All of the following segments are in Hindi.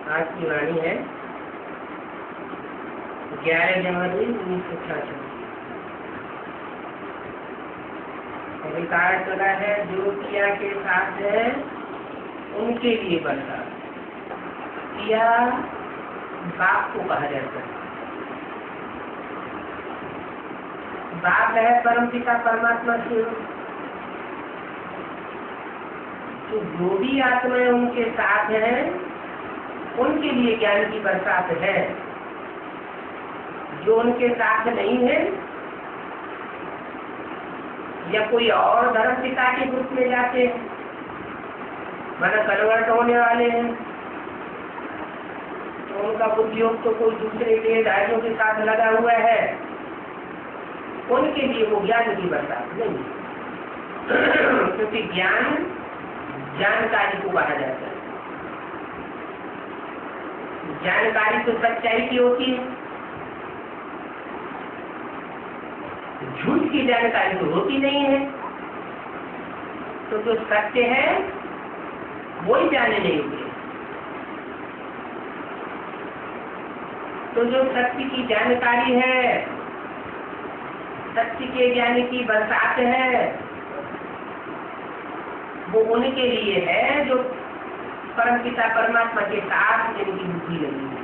आज की वाणी है 11 जनवरी 1966। अधिकार चला है जो पिया के साथ है उनके लिए बनता। पिया बाप को कहा जाता है। बाप है परम पिता परमात्मा स्वरूप। तो जो भी आत्माएं उनके साथ है उनके लिए ज्ञान की बरसात है। जो उनके साथ नहीं है या कोई और धर्म पिता के ग्रुप में जाते हैं, माना कन्वर्ट होने वाले हैं, तो उनका उद्योग तो कोई दूसरे के राज्यों के साथ लगा हुआ है, उनके लिए वो ज्ञान की बरसात नहीं। क्योंकि ज्ञान जानकारी को कहा जाता है। जानकारी तो सच्चाई की होती है, झूठ की जानकारी तो होती नहीं है। तो जो सत्य है वो ही जाने नहीं होते। तो जो सत्य की जानकारी है, सत्य के ज्ञान की बरसात है, वो उनके लिए है जो परम पिता परमात्मा के साथ जिनकी बुद्धि लगी हुई।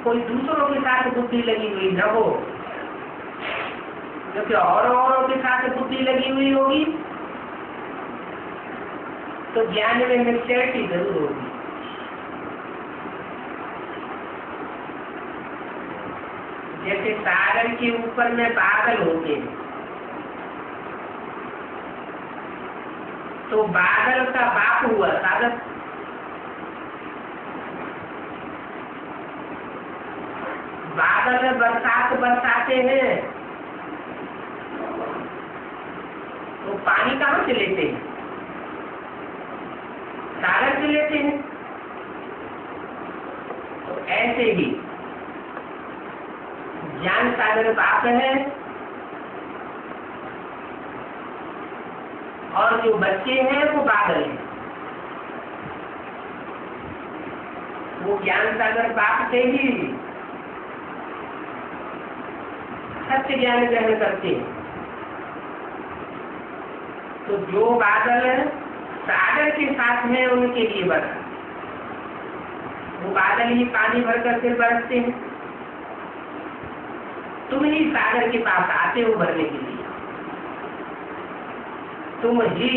कोई दूसरों के साथ बुद्धि लगी हुई न हो, क्योंकि औरों के साथ बुद्धि लगी हुई होगी तो ज्ञान में मिक्सचरिटी जरूर होगी। जैसे सागर के ऊपर में बादल होते हैं, तो बादल का बाप हुआ सागर। बादल में बरसात बरसाते हैं तो पानी कहाँ से लेते हैं? सागर से लेते हैं। तो ऐसे ही ज्ञान सागर बाप है और जो बच्चे हैं वो बादल हैं। वो ज्ञान सागर बाप से ही सत्य ज्ञान ग्रहण करते हैं। तो जो बादल सागर के साथ हैं उनके लिए बरसा, वो बादल ही पानी भरकर फिर बरसते हैं। तुम ही सागर के पास आते हो भरने के लिए, तुम ही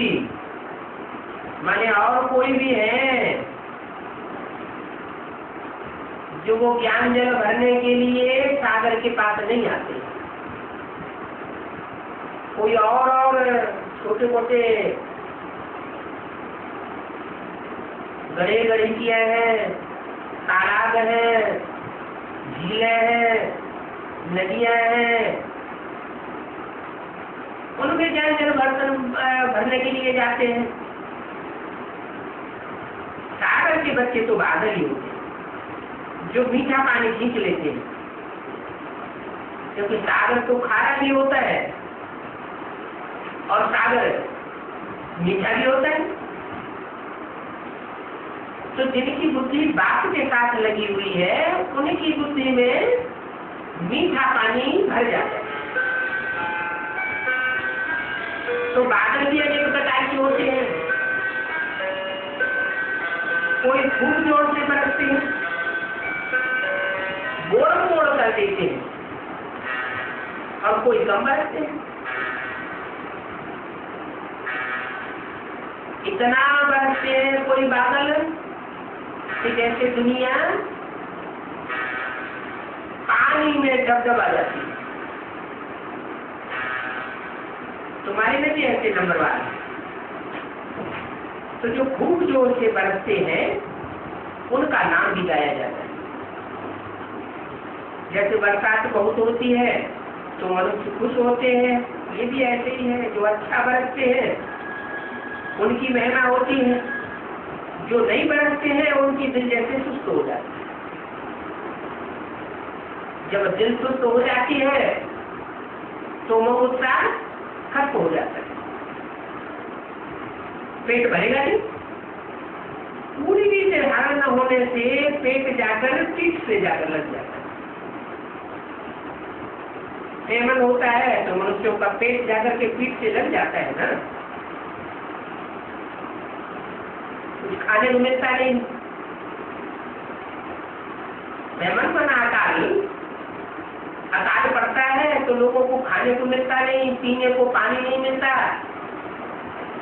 माने और कोई भी है जो वो ज्ञान जल भरने के लिए सागर के पास नहीं आते। कोई और छोटे मोटे गड़े गड़िकियां हैं, तालाब है, झीलें हैं, नदियां हैं, उनमें ज्ञान जल भरने के लिए जाते हैं। सागर के बच्चे तो बादल ही होते हैं जो मीठा पानी खींच लेते हैं, क्योंकि सागर तो खारा भी होता है और सागर मीठा भी होता है। तो जिनकी बुद्धि बाप के साथ लगी हुई है उनकी बुद्धि में मीठा पानी भर जाता है। तो बादल भी अनेक प्रकार के होते हैं, कोई खूब जोर से बरसते हैं, बोड़ मोड़ कर देते हैं, और कोई कम बरसते हैं। इतना बरसते हैं कोई बादल कि जैसे दुनिया पानी में डबडबा जाती है। तुम्हारे में भी ऐसे नंबर वाले। तो जो खूब जोर से बरसते हैं उनका नाम भी गाया जाता है। जैसे बरसात बहुत होती है तो मनुष्य खुश होते हैं, ये भी ऐसे ही है। जो अच्छा बरसते हैं उनकी महिमा होती है, जो नहीं बरसते हैं उनकी दिल जैसे सुस्त हो जाती है। जब दिल सुस्त हो जाती है तो मोह उत्साह खत्म हो जाता है, पेट भरेगा नहीं। पूरी से धारण न होने से पेट जाकर पीठ से जाकर लग जाता है। सेवन होता है तो मनुष्यों का पेट जाकर के पीठ से लग जाता है ना, कुछ खाने को मिलता नहीं। मेहमान बना अकाल पड़ता है तो लोगों को खाने को मिलता नहीं, पीने को पानी नहीं मिलता,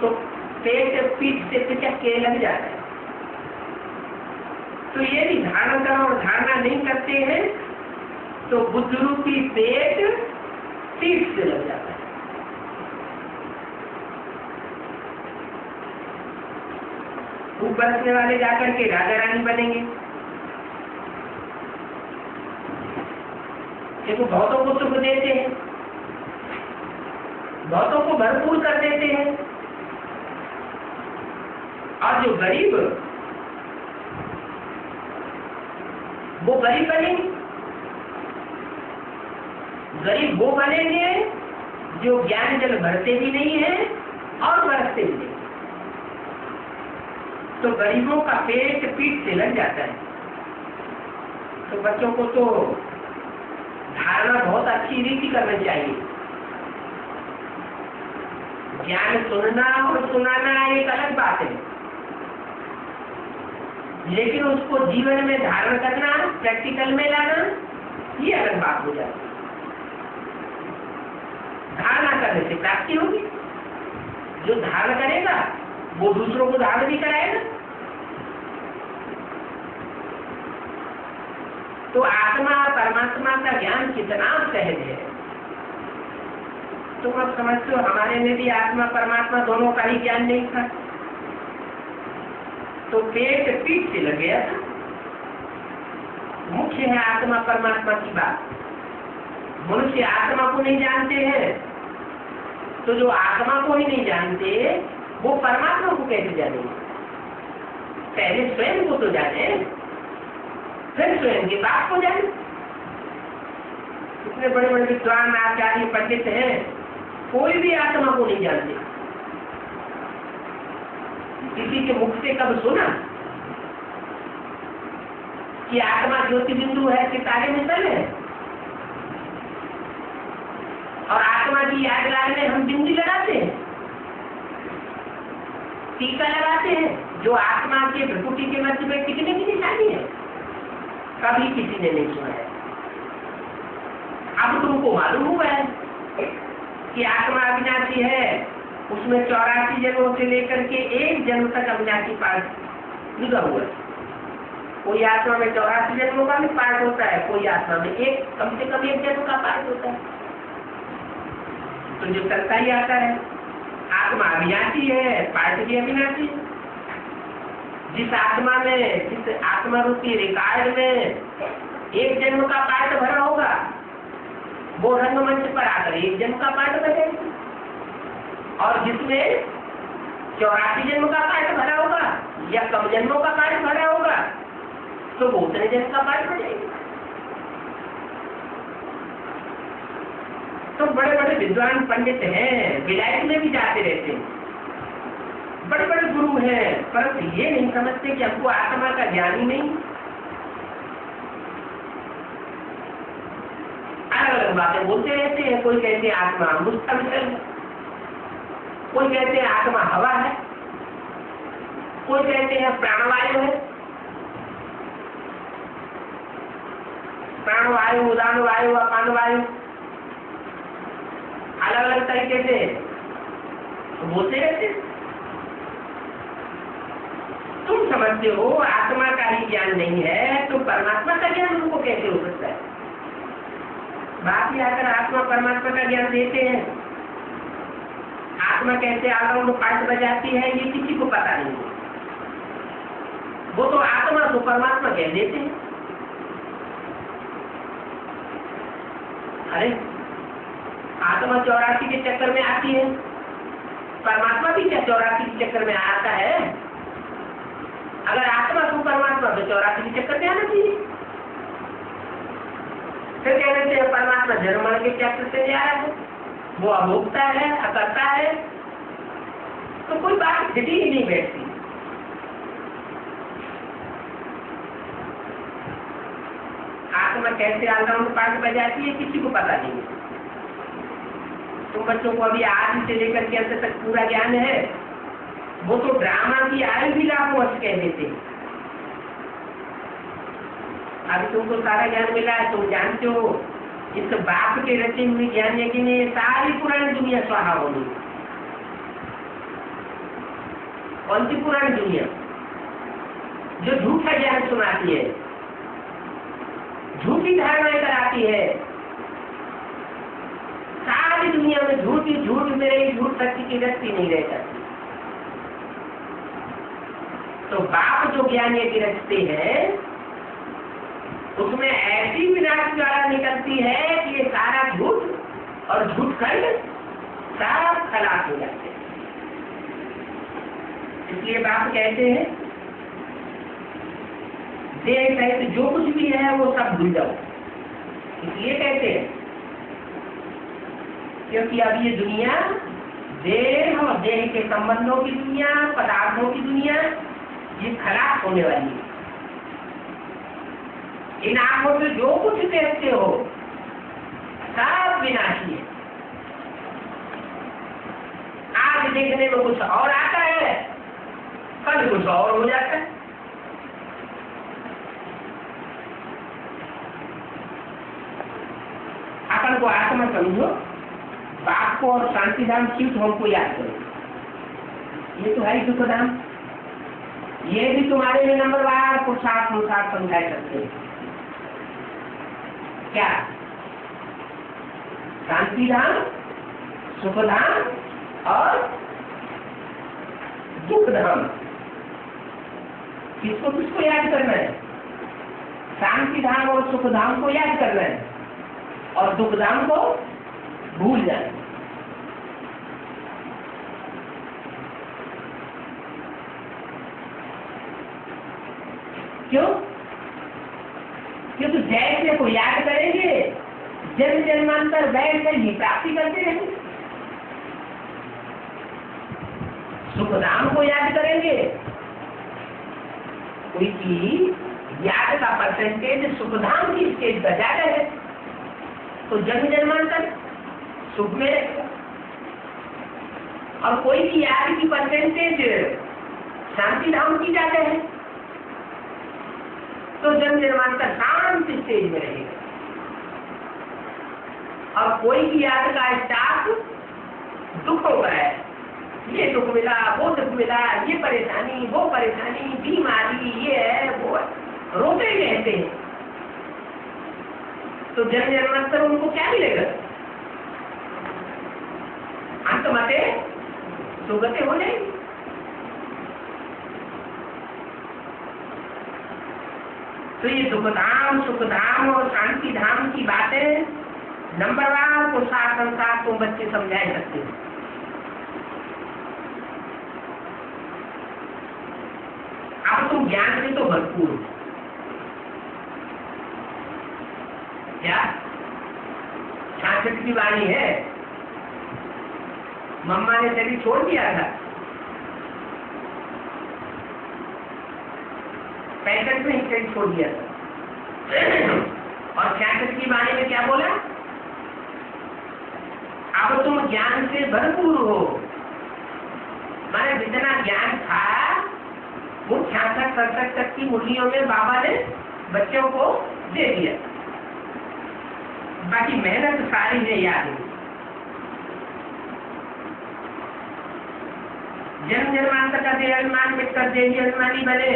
तो पेट पीठ से पिचक के लग जाता है। तो ये भी धारण कर और धारणा नहीं करते हैं तो बुद्धरूपी पेट पीठ से लग जाता है। खूब बरसने वाले जाकर के राजा रानी बनेंगे। देखो बहुतों को सुख देते हैं, बहुतों को भरपूर कर देते हैं, और जो गरीब वो गरीब बनेंगे। गरीब वो बनेंगे जो ज्ञान जल भरते भी नहीं है और बरसते भी नहीं। तो गरीबों का पेट पीठ से लग जाता है। तो बच्चों को तो धारणा बहुत अच्छी रीति करनी चाहिए। ज्ञान सुनना और सुनाना एक अलग बात है, लेकिन उसको जीवन में धारण करना, प्रैक्टिकल में लाना, ये अलग बात हो जाती है। धारणा करने से प्राप्ति होगी। जो धारण करेगा वो दूसरों को धारण भी कराएगा। तो आत्मा परमात्मा का ज्ञान कितना सहज है। तुम अब समझते हो हमारे में भी आत्मा परमात्मा दोनों का ही ज्ञान नहीं था, तो पेट पीठ से लग गया था। मुख्य है आत्मा परमात्मा की बात। मनुष्य आत्मा को नहीं जानते हैं, तो जो आत्मा को ही नहीं जानते वो परमात्मा को कैसे जानेंगे। पहले स्वयं को तो जाने, फिर स्वयं के बाप को जाने। इतने बड़े बड़े विद्वान आचार्य पंडित हैं, कोई भी आत्मा को नहीं जानते। किसी के मुख से कब सुना? कि आत्मा ज्योति बिंदु है, सितारे में सल है, और आत्मा की याद लाने हम बिंदी लगाते हैं, टीका लगाते हैं, जो आत्मा के भ्रुकुटी के मध्य में टिकने की निशानी है। कभी किसी ने नहीं सुना है। अब तुमको मालूम हुआ है कि आत्मा अविनाशी है, उसमें 84 जन्मों से लेकर के एक जन्म तक अविनाशी पार्ट जुड़ा हुआ है। कोई आत्मा में 84 जन्मों का भी पार्ट होता है, कोई आत्मा में कम से कम एक जन्म का पार्ट होता है। तो जो चलता ही आता है, आत्मा अविनाशी है, पार्ट भी अविनाशी है। जिस आत्मा रूपी रिकॉर्ड में एक जन्म का पार्ट भरा होगा, वो रंगमंच पर आकर एक जन्म का पार्ट बनेगा, और जिसमें 84 जन्म का पार्ट भरा होगा या कम जन्मों का पार्ट भरा होगा, तो वो उतने जन्म का पार्ट बनेगा। तो बड़े बड़े विद्वान पंडित हैं, विलायत में भी जाते रहते हैं, बड़े बड़े गुरु हैं, परंतु ये नहीं समझते कि हमको आत्मा का ज्ञान ही नहीं। अलग अलग बातें बोलते रहते हैं। कोई कहते हैं आत्मा मुस्तविर है, कोई कहते हैं आत्मा हवा है, कोई कहते हैं प्राणवायु है, प्राणवायु, उदान वायु, अपान वायु, अलग अलग तरीके से बोलते रहते हैं। तुम समझते हो आत्मा का ही ज्ञान नहीं है, तो परमात्मा का ज्ञान उनको कैसे हो सकता है? बात ही आकर आत्मा परमात्मा का ज्ञान देते हैं। आत्मा कैसे ऑलराउंड पार्ट बजाती है, ये किसी को पता नहीं है। वो तो आत्मा को परमात्मा कह देते हैं। अरे आत्मा 84 के चक्कर में आती है, परमात्मा भी क्या 84 के चक्कर में आता है? अगर आत्मा को परमात्मा तो 84 के चक्कर में आना चाहिए। फिर कह रहे थे परमात्मा जन्म के चक्र से आ रहा है, वो अभोक्ता है, अकर्ता है, तो कोई बात घटी ही नहीं बैठती। आत्मा कैसे ऑलराउंड पार्ट बजाती है, किसी को पता नहीं। तुम बच्चों को अभी आज से लेकर के अंत तक पूरा ज्ञान है, वो तो ड्रामा की आयु भी लाखों वर्ष कह देते हैं। अभी तुमको सारा ज्ञान मिला है, तुम जानते हो इस बाप के रचे हुए ज्ञान यज्ञ में सारी पुरानी दुनिया स्वाहा होगी। कौन सी पुरानी दुनिया? जो झूठा ज्ञान सुनाती है, झूठी धारणाएं कराती है, सारी दुनिया में झूठ ही झूठ में रही, झूठ सत्य की रस्ती नहीं रह सकती। तो बाप जो ज्ञान यज्ञ रचते हैं, उसमें ऐसी विनाश ज्वाला निकलती है कि ये सारा झूठ और झूठ खंड सारा खलास हो जाते हैं। इसलिए बाप कहते हैं देह सहित जो कुछ भी है वो सब भूल जाओ। इसलिए कहते हैं क्योंकि अब ये दुनिया देह और देह के संबंधों की दुनिया, पदार्थों की दुनिया, ये खलास होने वाली है। इन आंखों से जो कुछ देखते हो सब विनाशी है। आज देखने में कुछ और आता है, कल कुछ और हो जाता है। अपन को आत्मा समझो, बाप को और शांति धाम शिव हमको याद करो। ये तो है दुख धाम, ये भी तुम्हारे लिए नंबरवार पुरुषार्थ अनुसार समझा सकते हैं। क्या? शांति धाम, सुख धाम और दुख धाम। किसको किसको याद करना है? शांति धाम और सुख धाम को याद करना है और दुख धाम को भूल जाना। क्यों? क्योंकि जैसे को याद करेंगे जन्म जन्मांतर बैठ कर ही प्राप्ति करते रहेंगे। सुखधाम को याद करेंगे, कोई चीज याद का परसेंटेज सुखधाम की स्टेज पर ज्यादा है, तो जन्म जन्मांतर सुख में रहेगा। और कोई भी याद की परसेंटेज शांति धाम की ज्यादा है, तो जन्म जन्मांतर शांति स्टेज में रहेगा। और कोई भी याद का स्टाफ दुखों का है, ये दुख मिला, वो दुख मिला, ये परेशानी, वो परेशानी, बीमारी, ये है वो है, रोते ही रहते हैं, तो जन्म जन्मांतर उनको क्या मिलेगा? अंत मते सुगते हो जाएगी। तो ये सुख धाम और शांति धाम की बातें नंबरवार को साथ संसार को बच्चे समझा सकते हैं। अब तुम ज्ञान से तो भरपूर हो, क्या 66 की वाणी है, मम्मा ने शरीर छोड़ दिया था, 65 में शरीर छोड़ दिया था, और 66 की वाणी में क्या बोला? अब तुम ज्ञान से भरपूर हो, माने जितना ज्ञान था वो 66-67 तक की मुरलियों में बाबा ने बच्चों को दे दिया, बाकी मेहनत सारी है याद है। जन्म जन्मांतर का देह अभिमान मिटकर देही अभिमानी बने,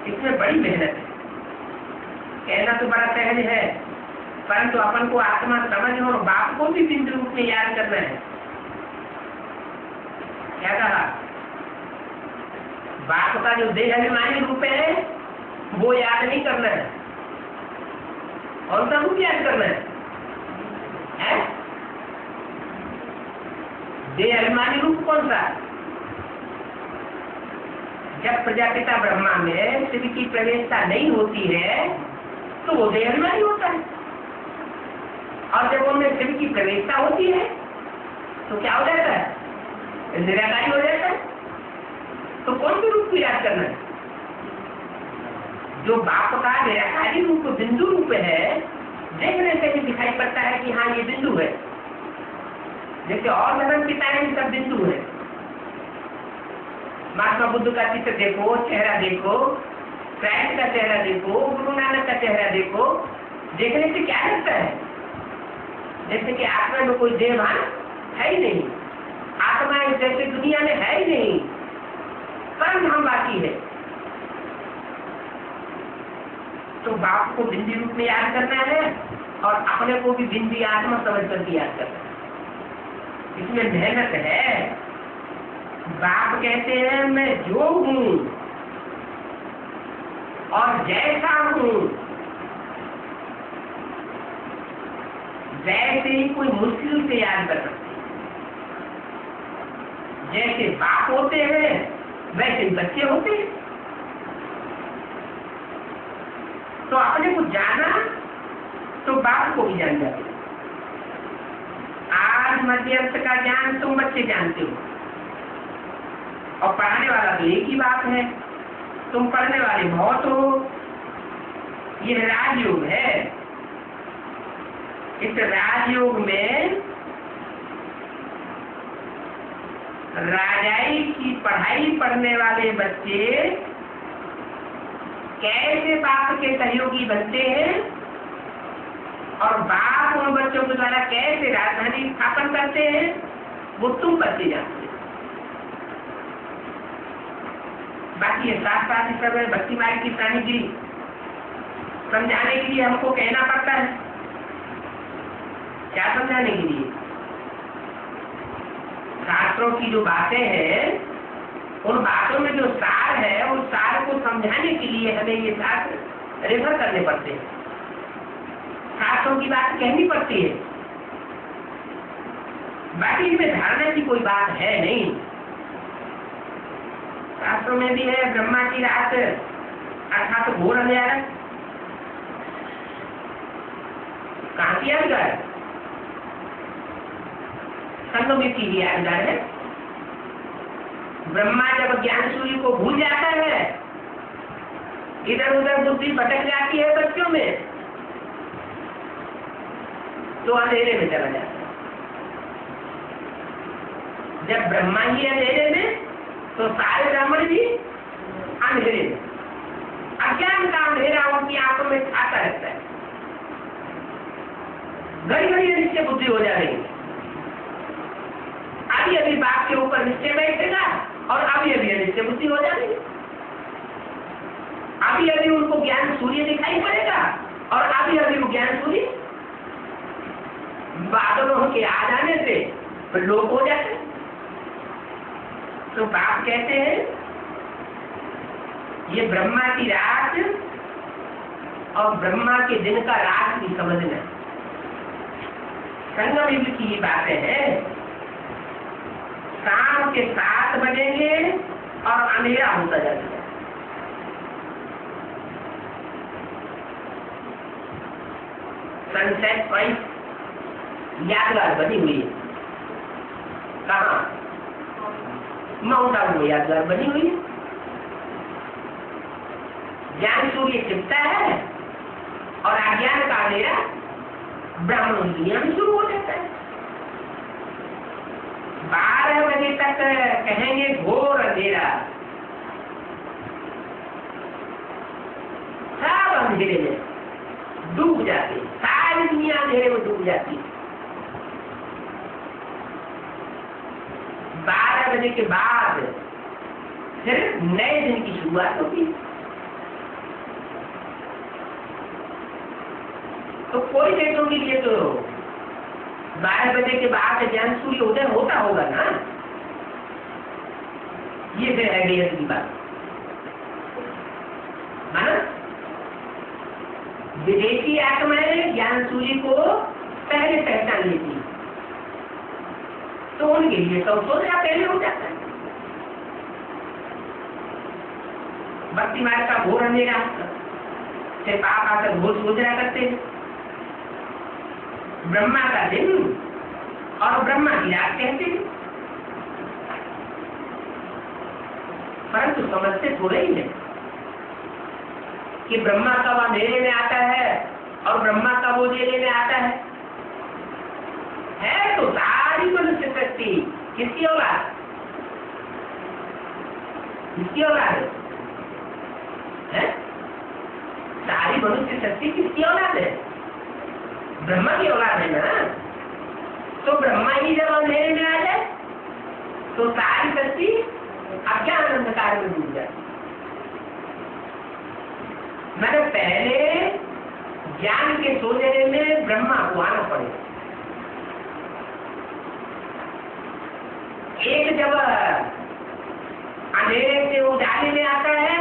इसमें बड़ी मेहनत है। कहना तो बड़ा सहज है, परंतु अपन को आत्मा समझ और बाप को भी बिंदु रूप में याद करना है। क्या कहा? बाप का जो देह अभिमानी रूप है वो याद नहीं करना है, और उसका रूप याद करना है। देह अभिमानी रूप कौन सा? जब प्रजापिता ब्रह्मा में शिव की प्रवेशता नहीं होती है तो वो देह अभिमानी होता है, और जब उनमें शिव की प्रवेशता होती है तो क्या हो जाता है? निराकारी हो जाता है। तो कौन से रूप को याद करना है? जो बाप का निराकारी रूप बिंदु रूप है, देखने से भी दिखाई पड़ता है कि हाँ ये बिंदु है, जैसे और धर्म पिता है सब बिंदु है। महात्मा बुद्ध का चित्र देखो, चेहरा देखो, क्राइस्ट का चेहरा देखो, गुरु नानक का चेहरा देखो, देखने से क्या लगता है? जैसे कि आत्मा में कोई देहभान है ही नहीं, आत्मा जैसे दुनिया में है ही नहीं, परम धाम बाकी है। तो बाप को बिंदी रूप में याद करना है और अपने को भी बिंदी आत्मा समझ करके याद करना है। इसमें मेहनत है। बाप कहते हैं मैं जो हूं और जैसा हूं वैसे ही कोई मुश्किल से याद कर सकते। जैसे बाप होते हैं वैसे बच्चे होते हैं। तो अपने को जाना तो बाप को भी जान जाते। आज मध्यस्थ का ज्ञान तुम बच्चे जानते हो, और पढ़ाने वाला तो एक ही बात है, तुम पढ़ने वाले बहुत हो। ये राजयोग है। इस राजयोग में राजाई की पढ़ाई पढ़ने वाले बच्चे कैसे बाप के सहयोगी बनते हैं और बाप उन बच्चों के द्वारा कैसे राजधानी स्थापन करते हैं, वो तुम बच्चे जानते हैं। बाकी ये साथ साथ सब भक्ति मार्ग की प्राणीगिरी समझाने के लिए हमको कहना पड़ता है। क्या समझाने के लिए? शास्त्रों की जो बातें हैं, उन बातों में जो सार है, उस सार को समझाने के लिए हमें ये शास्त्र रेफर करने पड़ते हैं। शास्त्रों की बात कहनी पड़ती है, बाकी इसमें धारणा की कोई बात है नहीं। शास्त्रों में भी है ब्रह्मा की रात अर्थात घोर अंधेरा। कहाँ की यादगार? संगमित की यादगार है। ब्रह्मा जब ज्ञान सूर्य को भूल जाता है इधर उधर बुद्धि भटक जाती है बच्चों में, तो अंधेरे में चला जाता है। जब ब्रह्मा ही अंधेरे में, तो सारे ब्राह्मण भी अंधेरे में। अज्ञान का अंधेरा उनकी आंखों में छाता रहता है। घड़ी घड़ी निश्चय बुद्धि हो जा रही है। अभी अभी बाप के ऊपर निश्चय बैठेगा और अभी अभी निश्चय बुद्धि हो जा रही है। अभी अभी उनको ज्ञान सूर्य दिखाई पड़ेगा और अभी अभी वो ज्ञान सूर्य बादलों के आ जाने से तो लोप हो जाते हैं। तो बाप कहते हैं ये ब्रह्मा की रात और ब्रह्मा के दिन का रात भी समझना। संगम युग की ये बातें हैं। शाम के 7 बजेंगे और अंधेरा होता जाएगा। सनसेट पॉइंट यादगार बनी हुई है। कहाँ? माउंट आबू में यादगार बनी हुई है। ज्ञान सूर्य छिपता है और अज्ञान का अंधेरा ब्राह्मण दुनिया में शुरू हो जाता है। 12 बजे तक कहेंगे घोर अंधेरा, सब अंधेरे में डूब जाते, सारी दुनिया अंधेरे में डूब जाती है। 12 बजे के बाद फिर नए दिन की शुरुआत होती है। तो कोई देशों के लिए तो 12 बजे के बाद ज्ञान सूर्य उदय होता होगा ना। ये फिर है बेहद की बात, है ना। विदेशी आत्माएं ज्ञान सूर्य को पहले पहचान लेती, तो उनके लिए संशोधन पहले हो जाता है। भक्ति मार्ग का घोर अंधेरा से पाप आकर घोर सोचना करते हैं। ब्रह्मा का दिन और ब्रह्मा की रात कहते हैं, परंतु समझते थोड़े ही है कि ब्रह्मा कब अंधेरे में आता है और ब्रह्मा कब उजाले में आता है। तो सारी मनुष्य शक्ति किसकी औलाद? किसकी औलाद है? सारी मनुष्य शक्ति किसकी औलाद है? ब्रह्मा की औलाद है ना। तो ब्रह्मा ही जब अंधेरे में आ जाए तो सारी शक्ति अज्ञान अंधकार में डूब जाती। मैंने पहले ज्ञान के सोचने में ब्रह्मा को आना पड़ेगा। एक जब अंधेरे से उजाले में आता है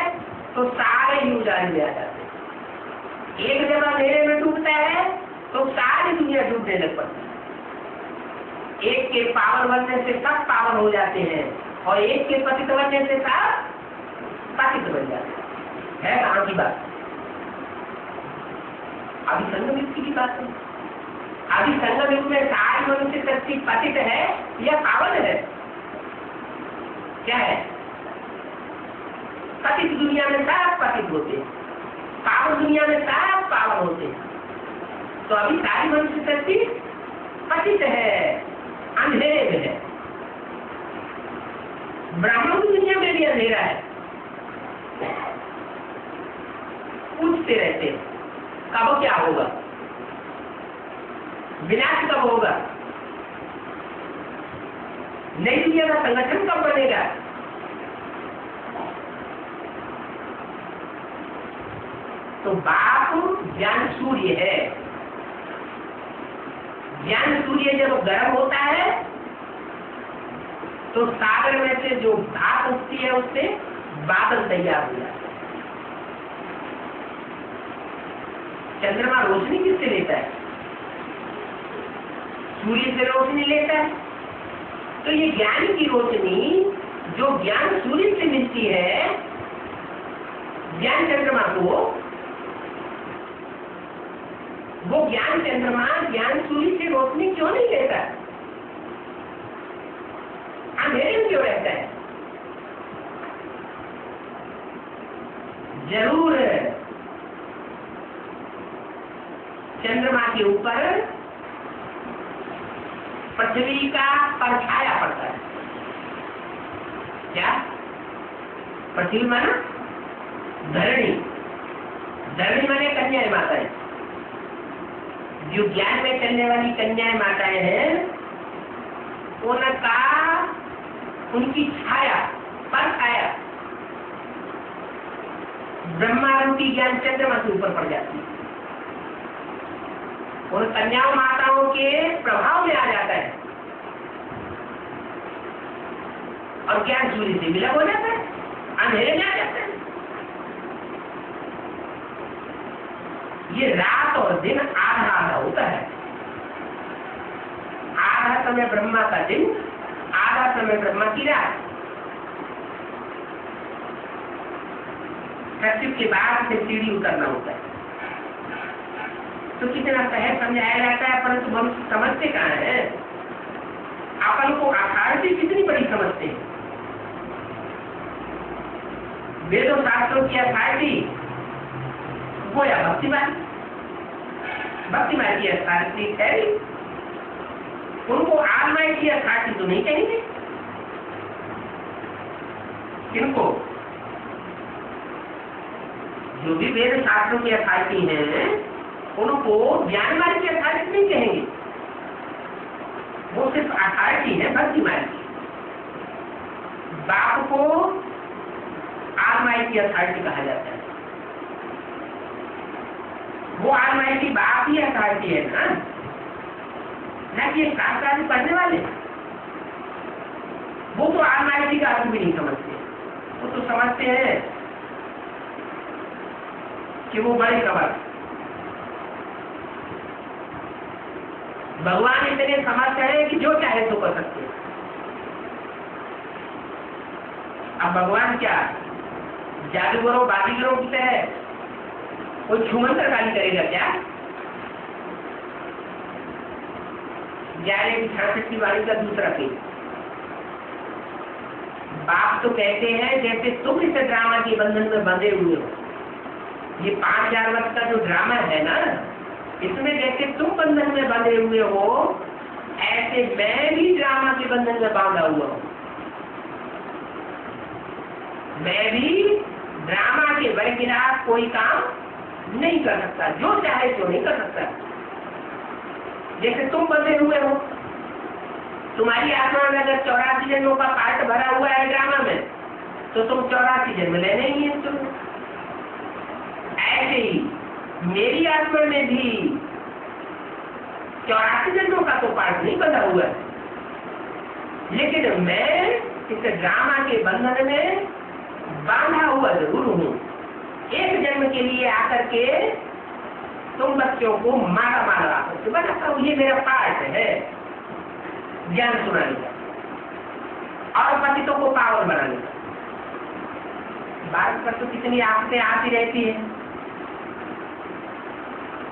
तो सारे ही उजाले में आ जाते हैं। एक जब अंधेरे में डूबता है तो सारी दुनिया डूबने लग पड़ती है। एक के पावन बनने से सब पावन हो जाते हैं और एक के पतित बनने से सब पतित बन जाते हैं। है कहाँ की बात? अभी संगम युग की बात है। अभी संगम युग में सारी मनुष्य शक्ति पतित है या पावन है? क्या है? पतित दुनिया में सब पतित होते हैं, पावन दुनिया में सब पावन होते हैं। तो अभी सारी मनुष्य शक्ति पतित है, अंधेरे में है। ब्राह्मण की दुनिया में भी अंधेरा है। पूछते रहते हैं कब क्या होगा, विनाश कब होगा, नई दुनिया का संगठन कब बनेगा। तो बाप ज्ञान सूर्य है। ज्ञान सूर्य जब गर्म होता है तो सागर में से जो भाप उठती है उससे बादल तैयार हो जाता है। चंद्रमा रोशनी किससे लेता है? सूर्य से रोशनी लेता है। तो ये ज्ञान की रोशनी जो ज्ञान सूर्य से मिलती है, ज्ञान चंद्रमा को, वो ज्ञान चंद्रमा ज्ञान सूर्य से रोशनी क्यों नहीं लेता? अंधेरे में क्यों रहता है? जरूर चंद्रमा के ऊपर पृथ्वी का परछाया पड़ता है। क्या? पृथ्वी माना धरणी, धरणी माने कन्याएं माताएं। जो ज्ञान में चलने वाली कन्याएं माताएं हैं उनका, उनकी छाया, परछाया ब्रह्मा रूपी ज्ञान चंद्रमा के ऊपर पड़ जाती है, उन कन्याओं माताओं के प्रभाव में आ जाता है और ज्ञान सूर्य से विलय हो जाता है, अंधेरे में आ जाता है। ये रात और दिन आधा आधा होता है। आधा समय ब्रह्मा का दिन, आधा समय ब्रह्मा की रात। सचिव के बाद से सीढ़ी उतरना होता है। तो कितना सहज समझाया जाता है, परंतु मनुष्य समझते कहाँ है? अपन को अथॉरिटी कितनी बड़ी समझते हैं। वेदों शास्त्रों की अथॉरिटी वो या भक्तिमान, भक्तिमान की अथॉरिटी है। उनको आत्मा की अथॉरिटी तो नहीं कहेंगे। किनको? जो भी वेद शास्त्रों की अथॉरिटी हैं उनको ज्ञान मार्ग की अथॉरिटी नहीं कहेंगे। वो सिर्फ अथॉरिटी है भक्ति मार्ग की। बाप को आत्माई की अथॉरिटी कहा जाता है। वो आत्माई की बाप ही अथॉरिटी है ना कि शास्त्रादि पढ़ने वाले। वो तो आत्माई का अर्थ भी नहीं समझते। वो तो समझते हैं कि वो बड़े कबर। भगवान इतने समर्थ है कि जो चाहे तो कर सकते हैं। अब भगवान क्या जादूगरों बाजीगरों की तरह कोई छुमंतर गाली करेगा क्या? 11 की 66 की वाणी का दूसरा पेज। बाप तो कहते हैं जैसे तुम इस ड्रामा के बंधन में बंधे हुए हो। ये 5000 वर्ष का जो ड्रामा है ना, इसमें जैसे तुम बंधन में बंधे हुए हो, ऐसे मैं भी ड्रामा के बंधन में बांधा हुआ हूं। मैं भी ड्रामा के बरखिलाफ कोई काम नहीं कर सकता, जो चाहे तो नहीं कर सकता। जैसे तुम बंधे हुए हो, तुम्हारी आत्मा में अगर 84 जन्मों का पार्ट भरा हुआ है ड्रामा में, तो तुम 84 जन्म लेने ही है। तुम ऐसे ही मेरी आत्मा में भी 84 जन्मों का तो पार्ट नहीं बंधा हुआ है, लेकिन मैं इस ड्रामा के बंधन में बांधा हुआ जरूर हूं। एक जन्म के लिए आकर के तुम बच्चों को मारा मारा करके बताता हूं, ये मेरा पार्ट है ज्ञान सुनाने का और पतितों को पावन बनाने का। भारत पर तो कितनी आफतें आती रहती है।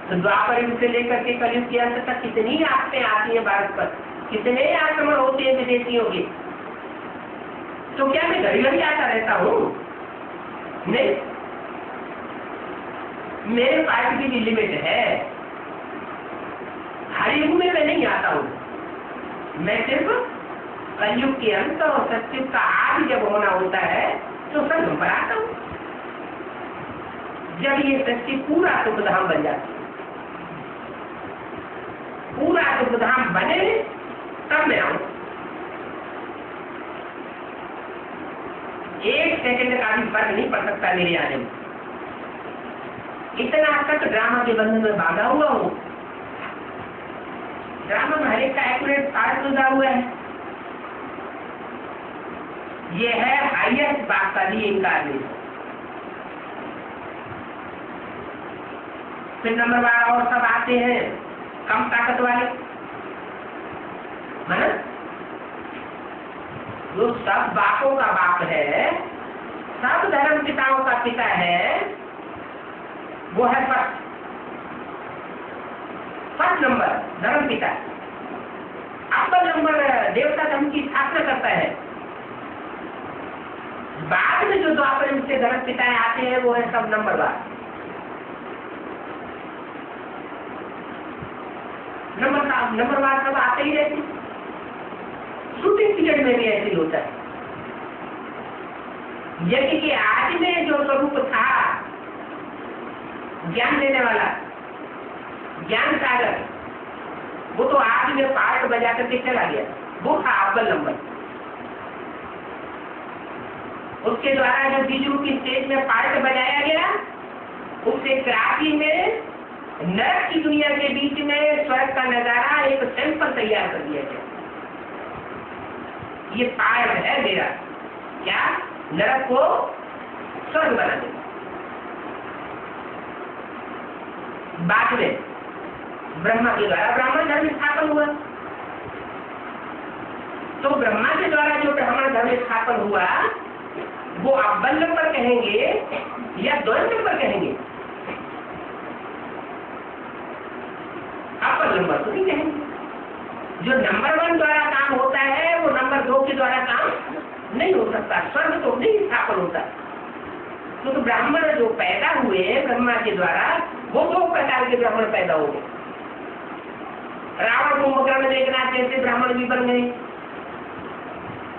तो द्वापर युग से लेकर के कलयुग के अंत तक कितनी आफतें आती है भारत पर, कितने आक्रमण होते हैं विदेशियों के। तो क्या मैं घड़ी घड़ी आता रहता हूँ? नहीं, मेरे पार्ट की भी लिमिट है। हर युग में मैं नहीं आता हूँ। मैं सिर्फ कलयुग के अंत और सत्युग का आदि जब होना होता है तो संगम पर आता हूँ। जब ये सृष्टि पूरा सुखधाम बन जाती है, पूरा सुखधाम बने तब मैं आऊं। 1 सेकंड का भी फर्क नहीं पड़ सकता मेरे आने में। इतना तक ड्रामा के बंधन में बांधा हुआ हूं। ड्रामा में हर एक का एक्यूरेट पार्ट जुड़ा हुआ है। ये है हाईएस्ट बात का भी इनकारनेशन। फिर नंबर बार और सब आते हैं कम ताकत वाले, है ना? जो सब बापों का बाप है, सब धर्म पिताओं का पिता है, वो है फर्स्ट नंबर धर्म पिता। अव्वल नंबर देवता धर्म की स्थापना करता है। बाद में जो द्वापर युग से धर्म पिताएं आते हैं वो है सब नंबरवार। नंबरवार सब आते ही रहते। शूटिंग पीरियड में भी ऐसे ही होता है। यदि कि आज में जो स्वरूप था ज्ञान देने वाला, ज्ञान सागर, वो तो आज में पार्ट बजा करके चला गया। वो था अव्वल नंबर। उसके द्वारा जो बीजू की स्टेज में पार्ट बजाया गया, उससे क्रांति में नरक की दुनिया के बीच में स्वर्ग का नजारा एक सैंपल तैयार कर दिया गया। ये पार्ट है मेरा, क्या नरक को स्वर्ग बना देगा। बाद में ब्रह्मा के द्वारा ब्राह्मण धर्म स्थापन हुआ। तो ब्रह्मा के द्वारा जो ब्राह्मण धर्म स्थापन हुआ वो अव्वल नंबर कहेंगे या द्वैत नंबर कहेंगे? अव्वल नंबर तो नहीं कहेंगे। जो नंबर 1 द्वारा काम होता है वो नंबर 2 के द्वारा काम नहीं हो सकता। स्वर्ग तो नहीं स्थापन होता। तो ब्राह्मण जो पैदा हुए ब्रह्मा के द्वारा वो 2 प्रकार के ब्राह्मण पैदा हो गए। रावण कुंभकर्ण मेघनाथ जैसे ब्राह्मण भी बन गए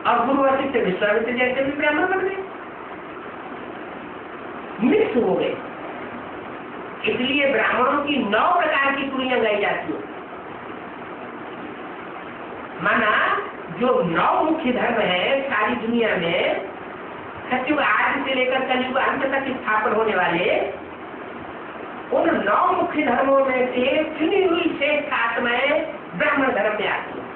और गुरु वशिष्ठ विश्वामित्र जैसे भी ब्राह्मण बन गए, मिक्स हो गए। इसलिए ब्राह्मणों की 9 प्रकार की टुड़ियां गाई जाती है। माना जो 9 मुख्य धर्म है सारी दुनिया में, सतयुग आदि से लेकर कलयुग अंत तक स्थापन होने वाले, उन 9 मुख्य धर्मों में से चुनी हुई श्रेष्ठ आत्माएं ब्राह्मण धर्म में आती है।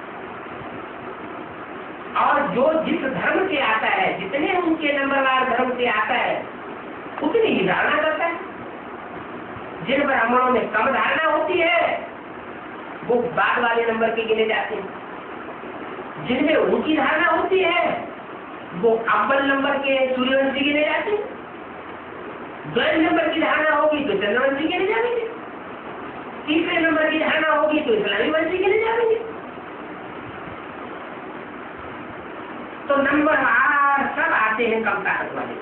और जो जिस धर्म से आता है, जितने उनके नंबरवार धर्म से आता है, उतनी ही धारणा करता है। जिन ब्राह्मणों में कम धारणा होती है वो बाद वाले नंबर के गिने जाते हैं। जिनमें ऊंची धारणा होती है वो अव्वल नंबर के सूर्यवंशी गिने जाते हैं। द्वैत नंबर की धारणा होगी तो चंद्रवंशी गिने जाएंगे। तीसरे नंबर की धारणा होगी तो इस्लामी वंशी गिने जाएंगे। तो नंबर सब आते हैं कम ताकत वाले।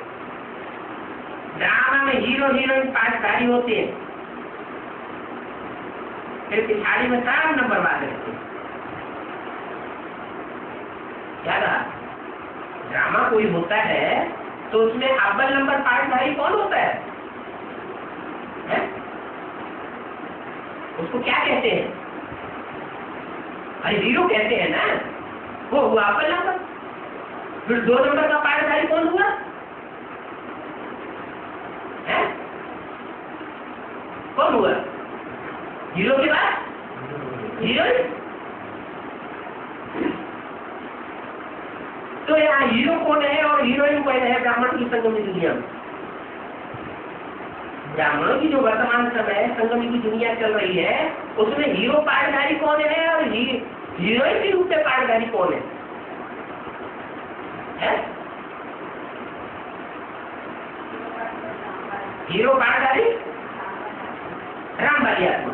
ड्रामा में हीरो हीरोइन पाठधारी होते हैं, फिर पिछाड़ी में 4 नंबर वाले रहते हैं। क्या ड्रामा कोई होता है तो उसमें अव्वल नंबर पाठधारी कौन होता है? उसको क्या कहते हैं? अरे हीरो कहते हैं ना, वो हुआ अव्वल नंबर। फिर 2 नंबर का पाठधारी कौन हुआ? है? कौन हुआ? हीरो के बाद हीरोइन। तो यहाँ हीरो कौन है और हीरोइन कौन है ब्राह्मण की संगमी दुनिया में? ब्राह्मणों की जो वर्तमान समय संगमी की दुनिया चल रही है उसमें हीरो पाठधारी कौन है और हीरोइन के रूप में पाठधारी कौन है? हीरो पाठधारी राम वाली आत्मा।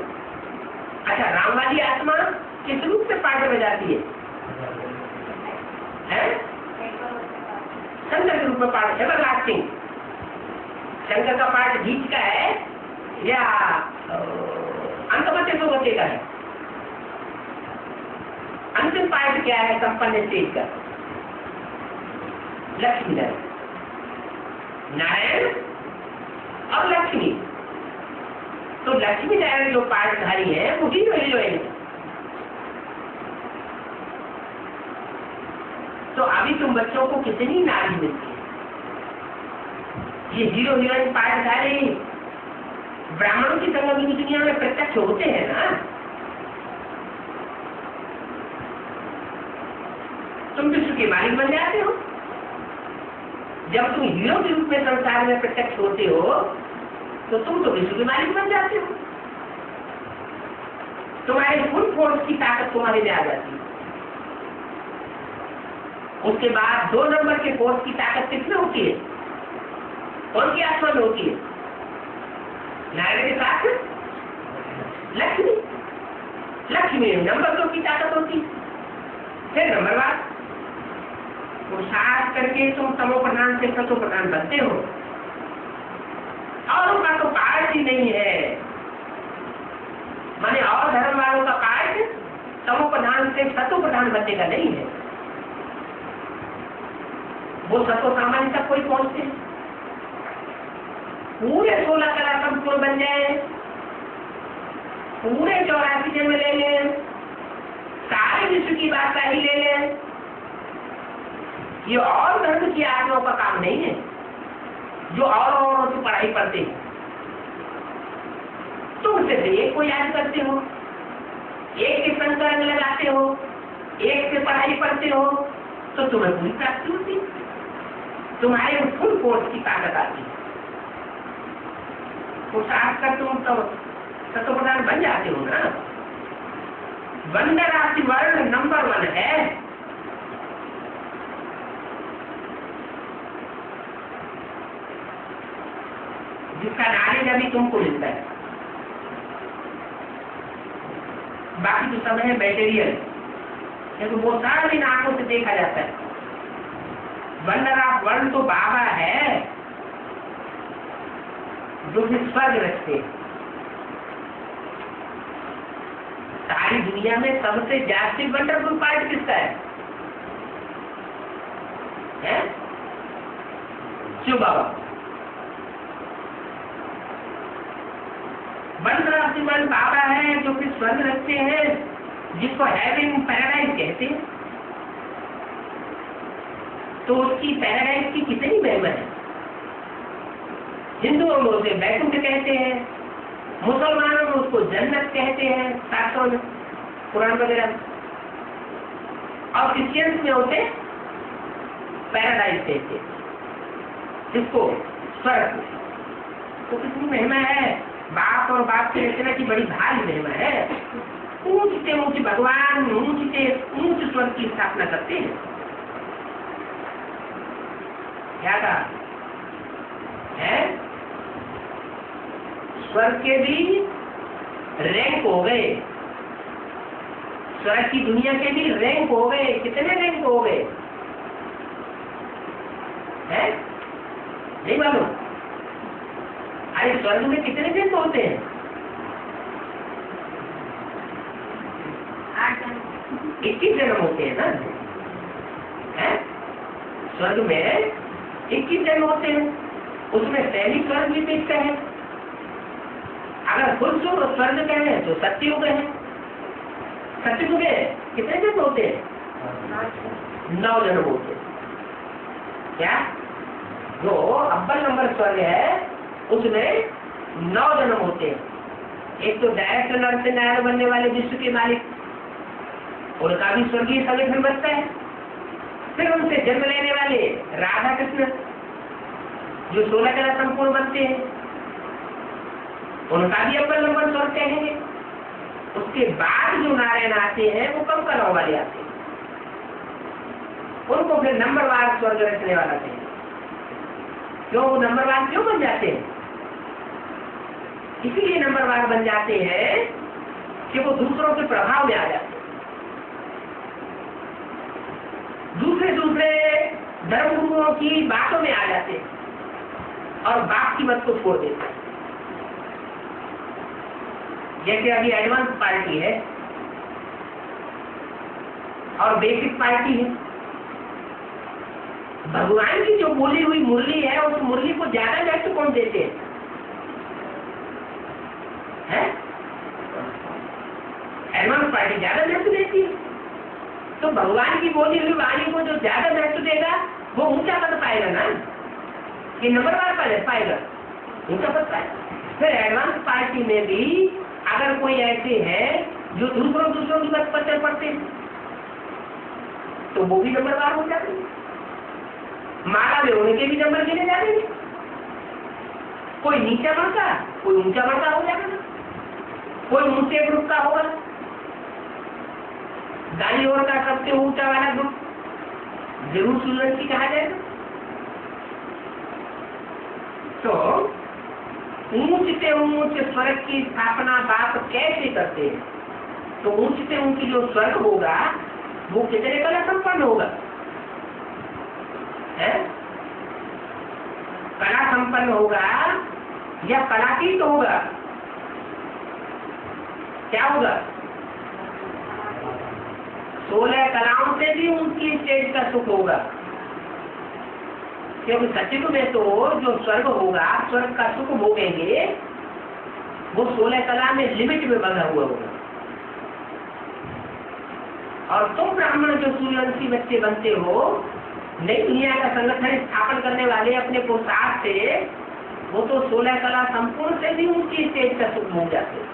अच्छा, राम वाली आत्मा किस रूप से पाठ में जाती है? शंकर के रूप में पाठ। एवरलास्टिंग शंकर का पाठ बीच का है या अंतमध्य सोगते का है? अंतिम पाठ क्या है संपन्न स्टेज का? लक्ष्मी नारायण और लक्ष्मी। तो लक्ष्मी नारायण जो पाठधारी है वो हीरो हीरोइन है। तो अभी तुम बच्चों को कितनी नारी मिलती है? ये हीरो हीरोइन पाठधारी ब्राह्मणों की संगम की दुनिया में प्रत्यक्ष होते हैं ना। तुम विश्व के मालिक बन जाते हो। जब तुम हीरो के रूप में संसार में प्रत्यक्ष होते हो तो तुम तो विश्व के मालिक बन जाते हो। तुम्हारे फुल फोर्स की ताकत तुम्हारे में आ जाती है। उसके बाद 2 नंबर के फोर्स की ताकत किसमें होती है? कौन की आत्मा में होती है? नारायण के साथ लक्ष्मी। लक्ष्मी नंबर 2 की ताकत होती है। फिर नंबर 1 पुरुषार्थ करके तुम तमो प्रधान से सतो प्रधान बनते हो, और उनका तो पाठ ही नहीं है। माने और धर्म वालों का पाठ तमो प्रधान से सतो प्रधान बनने का नहीं है। वो सतो सामान्य तक कोई पहुंचते पूरे 16 कला संपूर्ण बन जाए, पूरे 84 जन्म ले लें, सारे विश्व की बात ही ले लें, ये और धर्म की आत्माओं का काम नहीं है जो और से पढ़ाई पढ़ते हैं। तुम सिर्फ एक को याद करते हो, एक के संकल्प लगाते हो, एक से पढ़ाई पढ़ते हो, तो तुम्हें पूरी प्राप्ति होती, तुम्हारे फुल कोर्स की ताकत आती। तो साथ कर तुम तो सतो प्रधान बन जाते हो ना। वंदर राशि वर्ण नंबर 1 है। जिसका नॉलेज अभी तुमको मिलता है, बाकी तो सब है मटेरियल, क्योंकि वो सारा दिन आंखों से देखा जाता है। वंडर ऑफ वर्ल्ड तो बाबा है जो कि स्वर्ग रखते। सारी दुनिया में सबसे ज्यादा वंडरफुल पार्ट किसका है? शिव बाबा। वंडर ऑफ द वर्ल्ड बाबा है जो कि स्वर्ग रखते हैं, जिसको हेवन पैराडाइज कहते हैं। तो उसकी पैराडाइज की कितनी महिमा है। हिंदुओं में उसे वैकुंठ कहते हैं, मुसलमानों में उसको जन्नत कहते हैं शास्त्रों में, कुरान वगैरह, और क्रिश्चियंस में उसे पैराडाइज कहते हैं, जिसको स्वर्ग। तो कितनी महिमा है। बाप और बाप के रचना की बड़ी भारी महिमा है। ऊंच से ऊंच भगवान ऊंच से ऊंच स्वर्ग की स्थापना करते हैं। क्या कहा है? स्वर्ग के भी रैंक हो गए, स्वर्ग की दुनिया के भी रैंक हो गए। कितने रैंक हो गए हैं? नहीं मालूम? अरे स्वर्ग में कितने जन्म होते हैं? 21 जन्म होते हैं ना। है? स्वर्ग में 21 जन्म होते हैं। उसमें पहली स्वर्ग भी दिखता है। अगर खुद स्वर्ग कहे तो सत्ययुग है। सत्ययुग में कितने जन्म होते हैं? 9 जन्म होते हैं। क्या? जो अव्वल नंबर स्वर्ग है उसमें 9 जन्म होते हैं। एक तो डायरेक्ट नर से नारायण बनने वाले विश्व के मालिक, उनका भी स्वर्गीय संगठन बनता है। फिर उनसे जन्म लेने वाले राधा कृष्ण जो 16 कला संपूर्ण बनते हैं, उनका भी अव्वल नंबर स्वर्ग कहेंगे। उसके बाद जो नारायण आते हैं वो कम कलाओं वाले आते हैं, उनको फिर नंबरवार स्वर्ग रखने वाला थे। क्यों वो नंबरवार क्यों बन जाते हैं? इसीलिए नंबरवार बन जाते हैं कि वो दूसरों के प्रभाव में आ जाते हैं, दूसरे धर्मगुरुओं की बातों में आ जाते हैं और बाप की मत को छोड़ देते हैं। जैसे अभी एडवांस पार्टी है और बेसिक पार्टी है। भगवान की जो बोली हुई मुरली है उस मुरली को ज्यादा महत्व कौन देते हैं? एडवांस पार्टी ज्यादा महत्व देती है। तो भगवान की बोली हुई वाणी को जो ज्यादा महत्व देगा वो ऊंचा पद पाएगा ना, ये नंबरवार पाएगा, ऊंचा पद पाएगा। फिर एडवांस पार्टी में भी अगर कोई ऐसे है जो दूसरों की बात पर पढ़ते हैं तो वो भी नंबरवार हो जाते हैं। माला में उनके भी नंबर गिने जाएंगे। कोई नीचा बढ़ता, कोई ऊंचा बढ़ता हो जाएगा, कोई ऊंचे ग्रुप का होगा, दाई ओर का सबसे ऊंचा वाला ग्रुप जरूर सूरज कहा जाएगा। तो ऊंच से ऊंच स्वर्ग की स्थापना बाप कैसे करते हैं? तो ऊंच से ऊंच जो स्वर्ग होगा वो कितने कला संपन्न होगा? है? कला संपन्न होगा या कलातीत होगा? क्या होगा? 16 कलाओं से भी उनकी स्टेज का सुख होगा, क्योंकि सचिव में तो जो स्वर्ग होगा, स्वर्ग का सुख भोगेंगे, वो 16 कला में लिमिट में बंधा हुआ होगा। और तुम ब्राह्मण जो सूर्यवंशी बच्चे बनते हो, नई दुनिया का संगठन स्थापन करने वाले अपने पुरुषार्थ से, वो तो 16 कला संपूर्ण से भी उनकी स्टेज का सुख भोग जाते,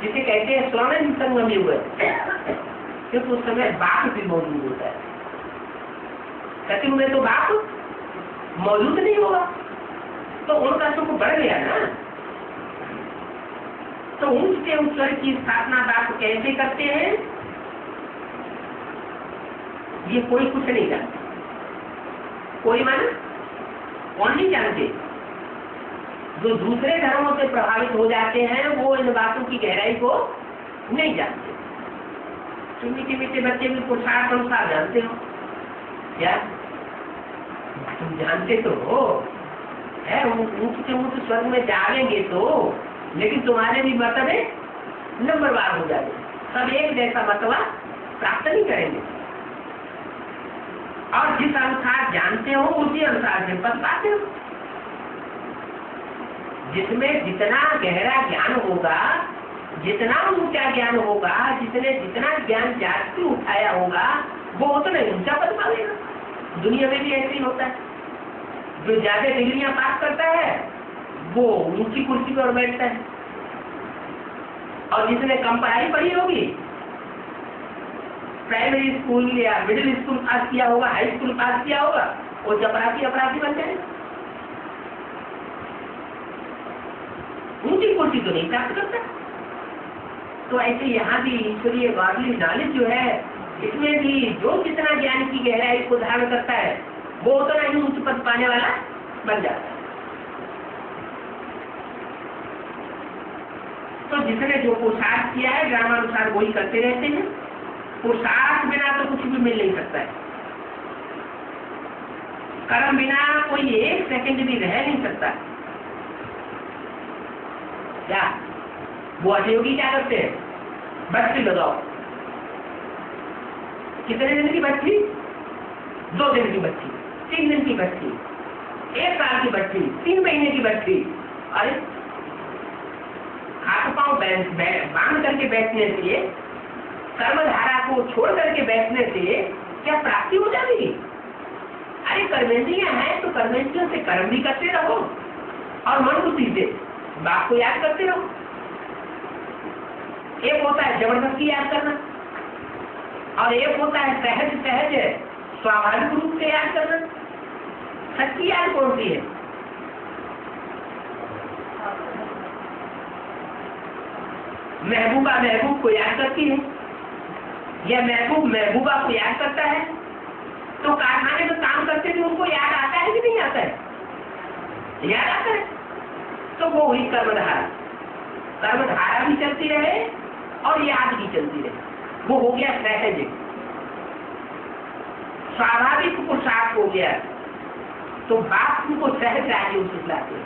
जिसे कहते हैं स्वर्ण संगम युग, क्योंकि उस समय बाप भी मौजूद होता है। सचिव में तो बाप मौजूद नहीं होगा, तो उनका सुख बढ़ गया ना। तो उनके ऊपर की स्थापना बाप कैसे करते हैं, ये कोई कुछ नहीं जानता। कोई माना कौन नहीं जानते? जो दूसरे धर्मों से प्रभावित हो जाते हैं, वो इन बातों की गहराई को नहीं जानते। तुम मीठे मीठे बच्चे भी पुरुषार्थ अनुसार जानते हो क्या? तुम जानते तो हो है, ऊंचे ऊंचे स्वर्ग में जाएंगे तो, लेकिन तुम्हारे भी मर्तबे नंबरवार हो जाएंगे, सब एक जैसा मर्तबा प्राप्त नहीं करेंगे। और जिस अनुसार जानते हो उसी अनुसार से पद पाते हो। जिसमें जितना गहरा ज्ञान होगा, जितना ऊंचा ज्ञान होगा, जितना ज्ञान जाति उठाया होगा, वो उतना ऊंचा पद पाएगा। दुनिया में भी ऐसे ही होता है। जो ज्यादा डिग्रियां पास करता है वो ऊंची कुर्सी पर बैठता है, और जिसने कम पढ़ाई पढ़ी होगी, प्राइमरी स्कूल या मिडिल स्कूल पास किया होगा, हाई स्कूल पास किया होगा, वो चपरासी अपराधी बन जाए, ऊंची कुर्सी तो नहीं प्राप्त करता। तो ऐसे यहाँ भी ईश्वरीय गॉडली नॉलेज जो है, इसमें भी जो जितना ज्ञान की गहराई को धारण करता है, वो उतना ही उच्च पद पाने वाला बन जाता है। तो जिसने जो पुरुषार्थ किया है, ड्रामानुसार वही करते रहते हैं। पुरुषार्थ बिना तो कुछ भी मिल नहीं सकता है। कर्म बिना कोई एक सेकंड भी रह नहीं सकता। क्या वो अतियोगी क्या करते हैं? बत्ती लगाओ। कितने दिन की बत्ती? 2 दिन की बत्ती, 3 दिन की बत्ती, 1 साल की बत्ती, 3 महीने की बत्ती। अरे हाथ पांव बांध करके बैठने से, कर्मधारा को छोड़ करके बैठने से क्या प्राप्ति हो जाएगी? अरे कर्मेंद्रियां हैं तो कर्मेंद्रियों से कर्म भी करते रहो, और मन बुद्धि से बाप को याद करते रहो। एक होता है जबरदस्ती याद करना, और एक होता है सहज सहज स्वाभाविक रूप से याद करना। सच्ची याद कौन सी है? महबूबा महबूब को याद करती है, या महबूब महबूबा को याद करता है। तो कारखाने में काम करते थे, उनको याद आता है कि नहीं आता है? याद आता है। तो वो हुई कर्मधारा। कर्मधारा भी चलती रहे और याद भी चलती रहे, वो हो गया सहज, स्वाभाविक पुरुषार्थ हो गया। तो बाप को सहज राज्य सिखलाते हैं।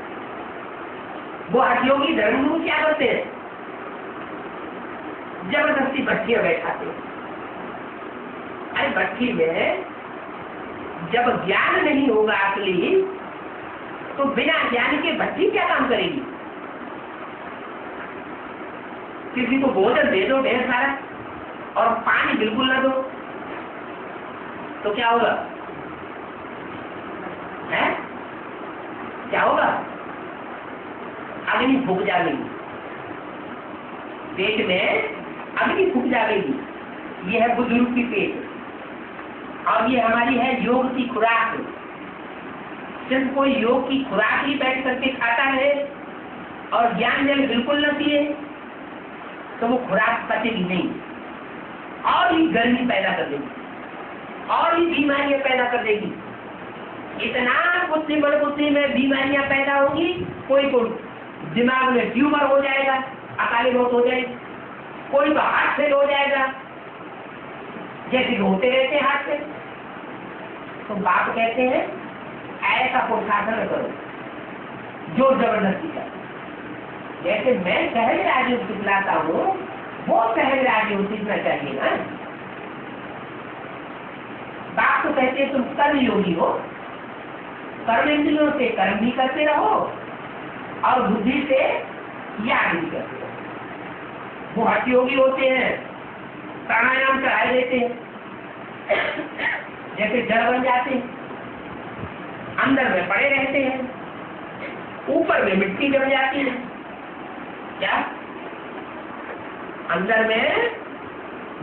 वो हठयोगी धर्मगुरु क्या करते हैं? जबरदस्ती भट्टियां बैठाते हैं। अरे भट्टी में जब ज्ञान नहीं होगा असली, तो बिना ज्ञान के भट्टी क्या काम करेगी? किसी को भोजन दे दो ढेर सारा और पानी बिल्कुल न दो, तो क्या होगा? है क्या होगा? अग्नि फूक जाएगी पेट में, अग्नि फूक जाएगी। ये है बुजुर्ग की पेट, और ये हमारी है योग की खुराक। सिर्फ कोई योग की खुराक ही बैठ करके खाता है और ज्ञान जल बिल्कुल न पिए, तो वो खुराक पचेगी नहीं, और ही गर्मी पैदा कर देगी, और ही बीमारियां पैदा कर देगी। इतना बुद्धि बड़ बुद्धि में बीमारियां पैदा होगी, कोई को दिमाग में ट्यूमर हो जाएगा, अकाली मौत हो जाएगी, कोई तो हार्ट फेल हो जाएगा, जैसे होते रहते हार्ट फेल। तो बाप कहते हैं ऐसा पुरुषार्थ न करो, जोर जबरदस्ती कर। जैसे मैं सहज राजयोग दिखलाता हूँ, वो सहज राजयोग दिखना चाहिए ना। बाप तो कहते हैं तुम कर्म योगी हो, कर्म इंद्रियों से कर्म भी करते रहो और बुद्धि से याद भी करते रहो। वो हठ योगी होते हैं, प्राणायाम चढ़ाए देते हैं, जैसे जड़ बन जाते हैं, अंदर में पड़े रहते हैं, ऊपर में मिट्टी जम जाती है। क्या अंदर में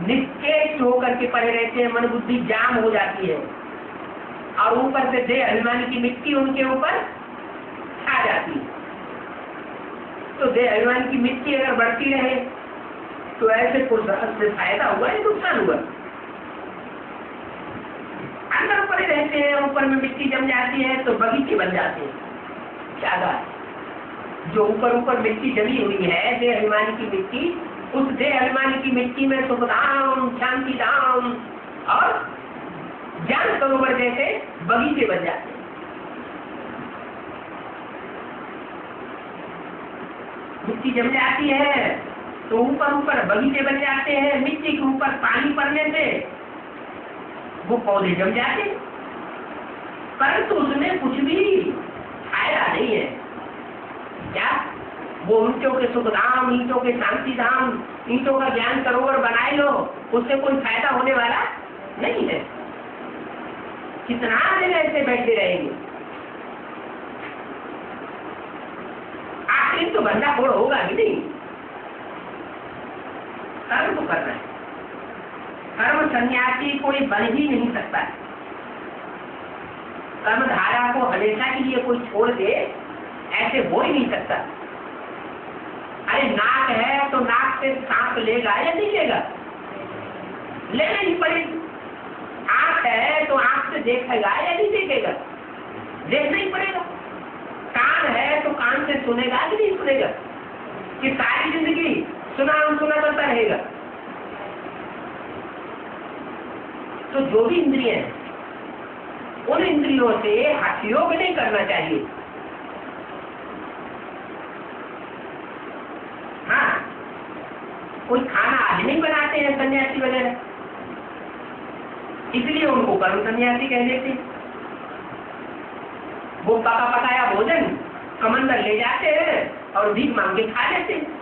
निश्चेष्ट होकर के पड़े रहते हैं, मन बुद्धि जाम हो जाती है और ऊपर से देह अभिमानी की मिट्टी उनके ऊपर छा जाती है। तो देह अभिमानी की मिट्टी अगर बढ़ती रहे तो ऐसे पुरुषार्थ से फायदा हुआ या नुकसान हुआ? अंदर पड़े रहते हैं, ऊपर में मिट्टी जम जाती है तो बगीचे बन जाते हैं। क्या बात, जो ऊपर ऊपर मिट्टी जमी हुई है देह अभिमानी की मिट्टी, उस देह अभिमानी की मिट्टी में सुख धाम, शांति धाम और ज्ञान सरोवर जैसे बगीचे बन जाते हैं। मिट्टी जम जाती है तो ऊपर ऊपर बगीचे बन जाते हैं। मिट्टी के ऊपर पानी पड़ने से वो पौधे जम जाते, परंतु उसमें कुछ भी फायदा नहीं है। क्या वो ईंटों के सुख धाम, ईंटों के शांति धाम, ईंटों का ज्ञान सरोवर बनाए लो, उससे कोई फायदा होने वाला नहीं है। कितना दिन ऐसे बैठे रहेंगे, आखिर तो बंदा फोड़ होगा भी नहीं। कर्म तो करना है, कर्म सन्यासी कोई बन ही नहीं सकता। कर्म धारा को हमेशा के लिए कोई छोड़ दे ऐसे हो ही नहीं सकता। अरे नाक है तो नाक से सांस लेगा या नहीं लेगा? लेना ही पड़ेगी। आंख है तो आंख से देखेगा या नहीं देखेगा? देखना ही पड़ेगा। कान है तो कान से सुनेगा कि नहीं सुनेगा? कि सारी जिंदगी सुना करता रहेगा? तो जो भी इंद्रिय है उन इंद्रियों से हठयोग नहीं करना चाहिए। हाँ, कोई खाना आज नहीं बनाते हैं सन्यासी वगैरह, इसलिए उनको कर्म सन्यासी कह देते। वो पका पकाया भोजन कमंडल ले जाते हैं और भीख मांग के खा लेते हैं।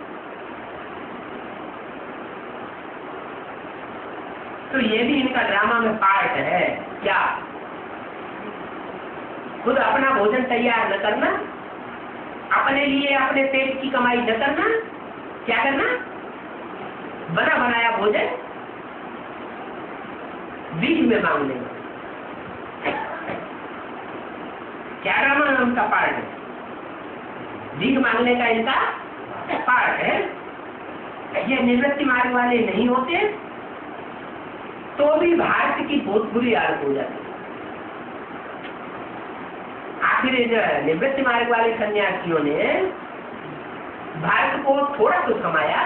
तो ये भी इनका ड्रामा में पार्ट है। क्या खुद अपना भोजन तैयार न करना, अपने लिए अपने पेट की कमाई न करना, क्या करना? बना बनाया भोजन बीच में मांग लेना। क्या ड्रामा उनका पार्ट है? भीख मांगने का इनका पार्ट है। ये निवृत्ति मार्ग वाले नहीं होते तो भी भारत की बहुत बुरी हालत हो जाती। आखिर निवृत्ति मार्ग वाले सन्यासियों ने भारत को थोड़ा तो समाया।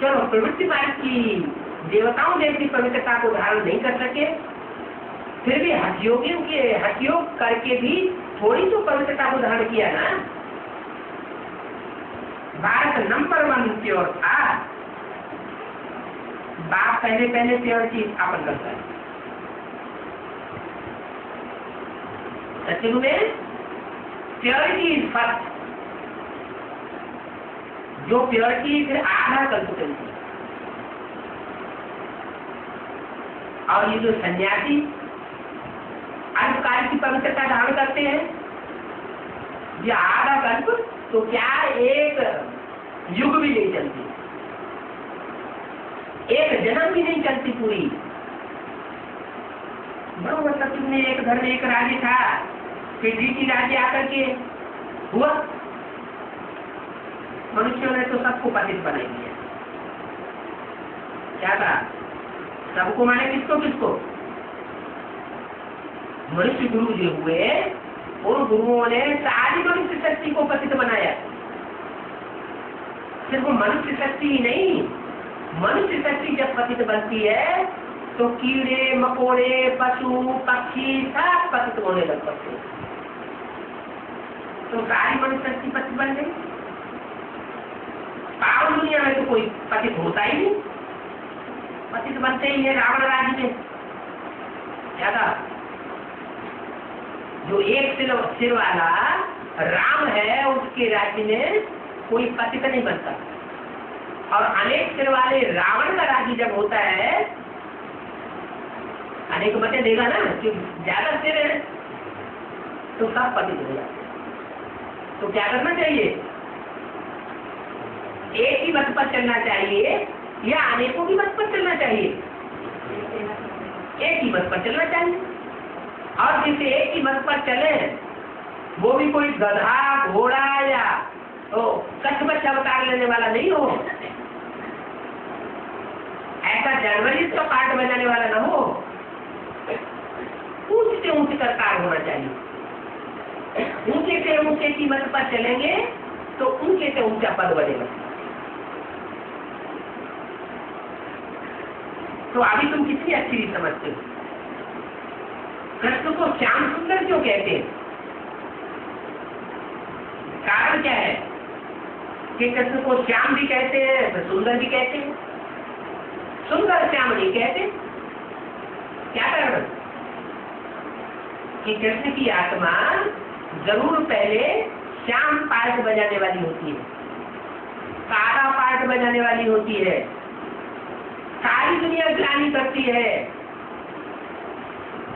चलो प्रवृत्ति मार्ग की देवताओं जैसी पवित्रता को धारण नहीं कर सके, फिर भी हठयोगियों के हठयोग करके भी थोड़ी तो पवित्रता को धारण किया ना। भारत नंबर 1 प्योर था। बाप पहले प्योरिटी स्थापन करता है। सत्युग में प्योरिटी इज फर्स्ट। जो प्योरिटी फिर आधा कल्प करती है। और ये जो सन्यासी अल्पकाल की पवित्रता धारण करते हैं, ये आधा कल्प तो क्या एक युग भी नहीं चलती, एक जन्म भी नहीं चलती पूरी। बरोबर सत्युग में एक घर में एक राज्य था, फिर रीति राज्य आकर के हुआ। मनुष्यों ने तो सबको पतित बना दिया। क्या था? सबको माने किसको? मनुष्य गुरु जो हुए उन गुरुओं ने सारी मनुष्य शक्ति को पतित बनाया। सिर्फ मनुष्य शक्ति ही नहीं, मनुष्य शक्ति जब पतित बनती है तो कीड़े मकोड़े पशु पक्षी सब पतित होने लग पड़ते हैं। तो सारी मनुष्य की पतित बन गई। पावन दुनिया में तो कोई पतित होता ही नहीं, पतित बनते ही है रावण राज्य में। ज्यादा जो एक सिर वाला राम है उसके राज्य में कोई पतित नहीं बनता, और अनेक सिर वाले रावण का राज्य जब होता है, अनेक मतें देगा ना कि ज्यादा सिर है तो सब पतित हो जाते। तो क्या करना चाहिए? एक ही मत पर चलना चाहिए या अनेकों की मत पर चलना चाहिए? एक ही मत पर चलना चाहिए। और जिसे एक ही मत पर चले वो भी कोई गधा घोड़ा या कच्छ बच्चा अवतार लेने वाला नहीं हो, ऐसा जर्नलिस्ट का पार्ट बनाने वाला ना हो, ऊंचे से ऊंचे सरकार होना चाहिए। ऊंचे से ऊंचे की मत पर चलेंगे तो ऊंचे से ऊंचा पद बनेगा। तो अभी तुम कितनी अच्छी समझते हो? कृष्ण को श्याम सुंदर क्यों कहते हैं? कारण क्या है कि कृष्ण को श्याम भी कहते हैं तो सुंदर भी कहते हैं? सुंदर श्याम नहीं कहते, क्या कारण? कि कृष्ण की आत्मा जरूर पहले श्याम पार्ट बजाने वाली होती है, काला पार्ट बजाने वाली होती है, सारी दुनिया ग्लानि करती है,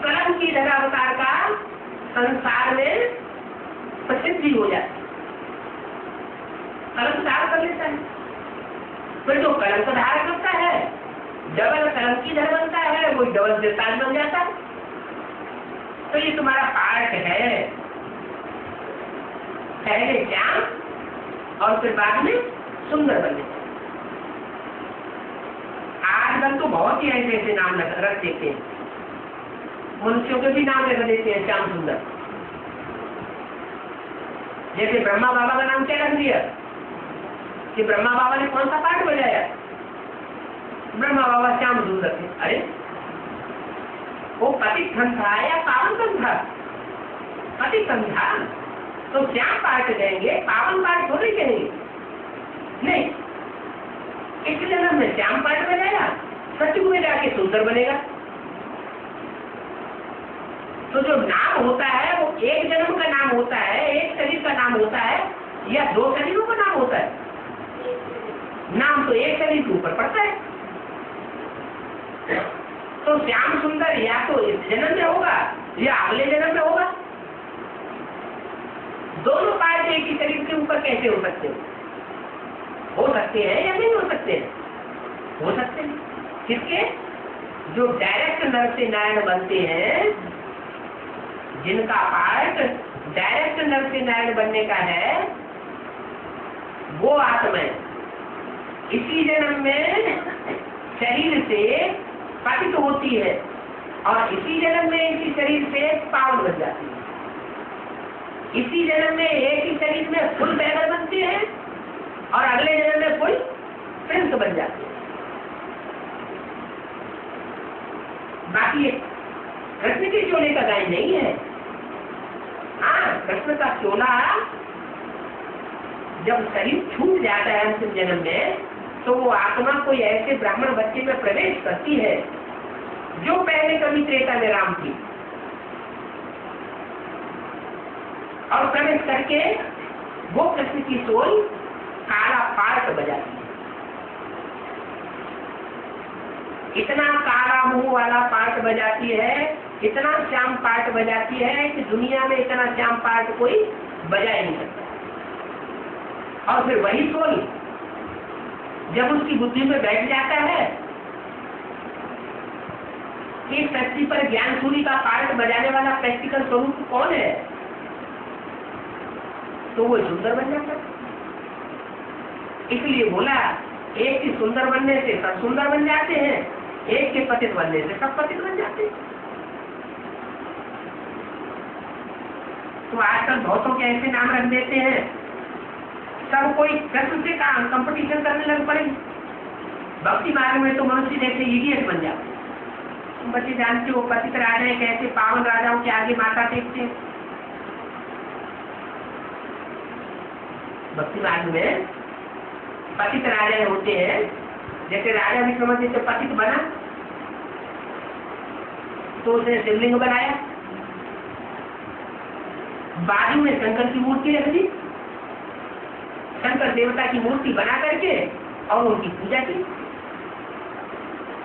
कलम की धरा अवतार का संसार में प्रसिद्धि हो जाती है, कलम धार कर लेता है। फिर जो कलम का धार करता है डबल कलम की धर बनता है, वो डबल दिलताज बन जाता है। तो ये तुम्हारा पार्ट है, पहले श्याम और फिर बाद में सुंदर बनने। आजकल तो बहुत ही ऐसे ऐसे नाम रख देते हैं, मनुष्यों के भी नाम रख देते हैं श्याम सुंदर। जैसे ब्रह्मा बाबा का नाम क्या रख दिया कि ब्रह्मा बाबा ने कौन सा पार्ट बजाया? ब्रह्मा बाबा श्याम सुंदर थे। अरे वो पतित धन था या पावन धन था? पतित धन था तो श्याम पार्ट कहेंगे, पावन पार्ट थोड़ी कहेंगे। नहीं, इस जन्म में श्याम पार्ट बजाया, सचमुच में जाके सुंदर बनेगा। तो जो नाम होता है वो एक जन्म का नाम होता है, एक शरीर का नाम होता है, या दो शरीरों का नाम होता है? नाम तो एक शरीर के ऊपर पड़ता है। तो श्याम सुंदर या तो इस जन्म में होगा या अगले जन्म में होगा। दोनों पार्ट एक ही शरीर के ऊपर कैसे हो सकते हैं? हो सकते हैं या नहीं हो सकते हैं? हो सकते हैं। किसके? जो डायरेक्ट नर से नारायण बनते हैं, जिनका पार्ट डायरेक्ट नर से नारायण बनने का है, वो आत्मा इसी जन्म में शरीर से पतित होती है और इसी जन्म में इसी शरीर से पावन बन जाती है। इसी जन्म में एक ही शरीर में फुल बैगर बनते हैं और अगले जन्म में फुल प्रिंस बन जाते हैं। बाकी कृष्ण के चोले का गाय नहीं है। हाँ, कृष्ण का चोला जब शरीर छूट जाता है अंतिम जन्म में, तो वो आत्मा कोई ऐसे ब्राह्मण बच्चे में प्रवेश करती है जो पहले कभी त्रेता में राम थी, और प्रवेश करके वो कृष्ण की सोल काला पार्ट बजाती है। इतना काला मुंह वाला पार्ट बजाती है, इतना श्याम पार्ट बजाती है कि दुनिया में इतना श्याम पार्ट कोई बजा ही नहीं सकता। और फिर वही सोल जब उसकी बुद्धि में बैठ जाता है कि सृष्टि पर ज्ञान सूरी का पार्ट बजाने वाला प्रैक्टिकल स्वरूप कौन है, तो वो सुंदर बन जाता है। इसलिए बोला, एक के सुंदर बनने से सब सुंदर बन जाते हैं, एक के पतित बनने से सब पतित बन जाते हैं। तो आजकल बहुतों के ऐसे नाम रख देते हैं, सब कोई कृष्ण से कंपटीशन करने लग पड़े। भक्ति मार्ग में तो मनुष्य जैसे इडियट बन जाते, तुम बच्चे जानते हो पतित राजा कैसे पावन राजाओं के आगे माथा टेकते हैं। भक्ति मार्ग में पतित राजा होते हैं, जैसे राजा विक्रमादित्य पतित बना तो उसने शिवलिंग बनाया, बाजू में शंकर की मूर्ति रख दी, शंकर देवता की मूर्ति बना करके और उनकी पूजा की,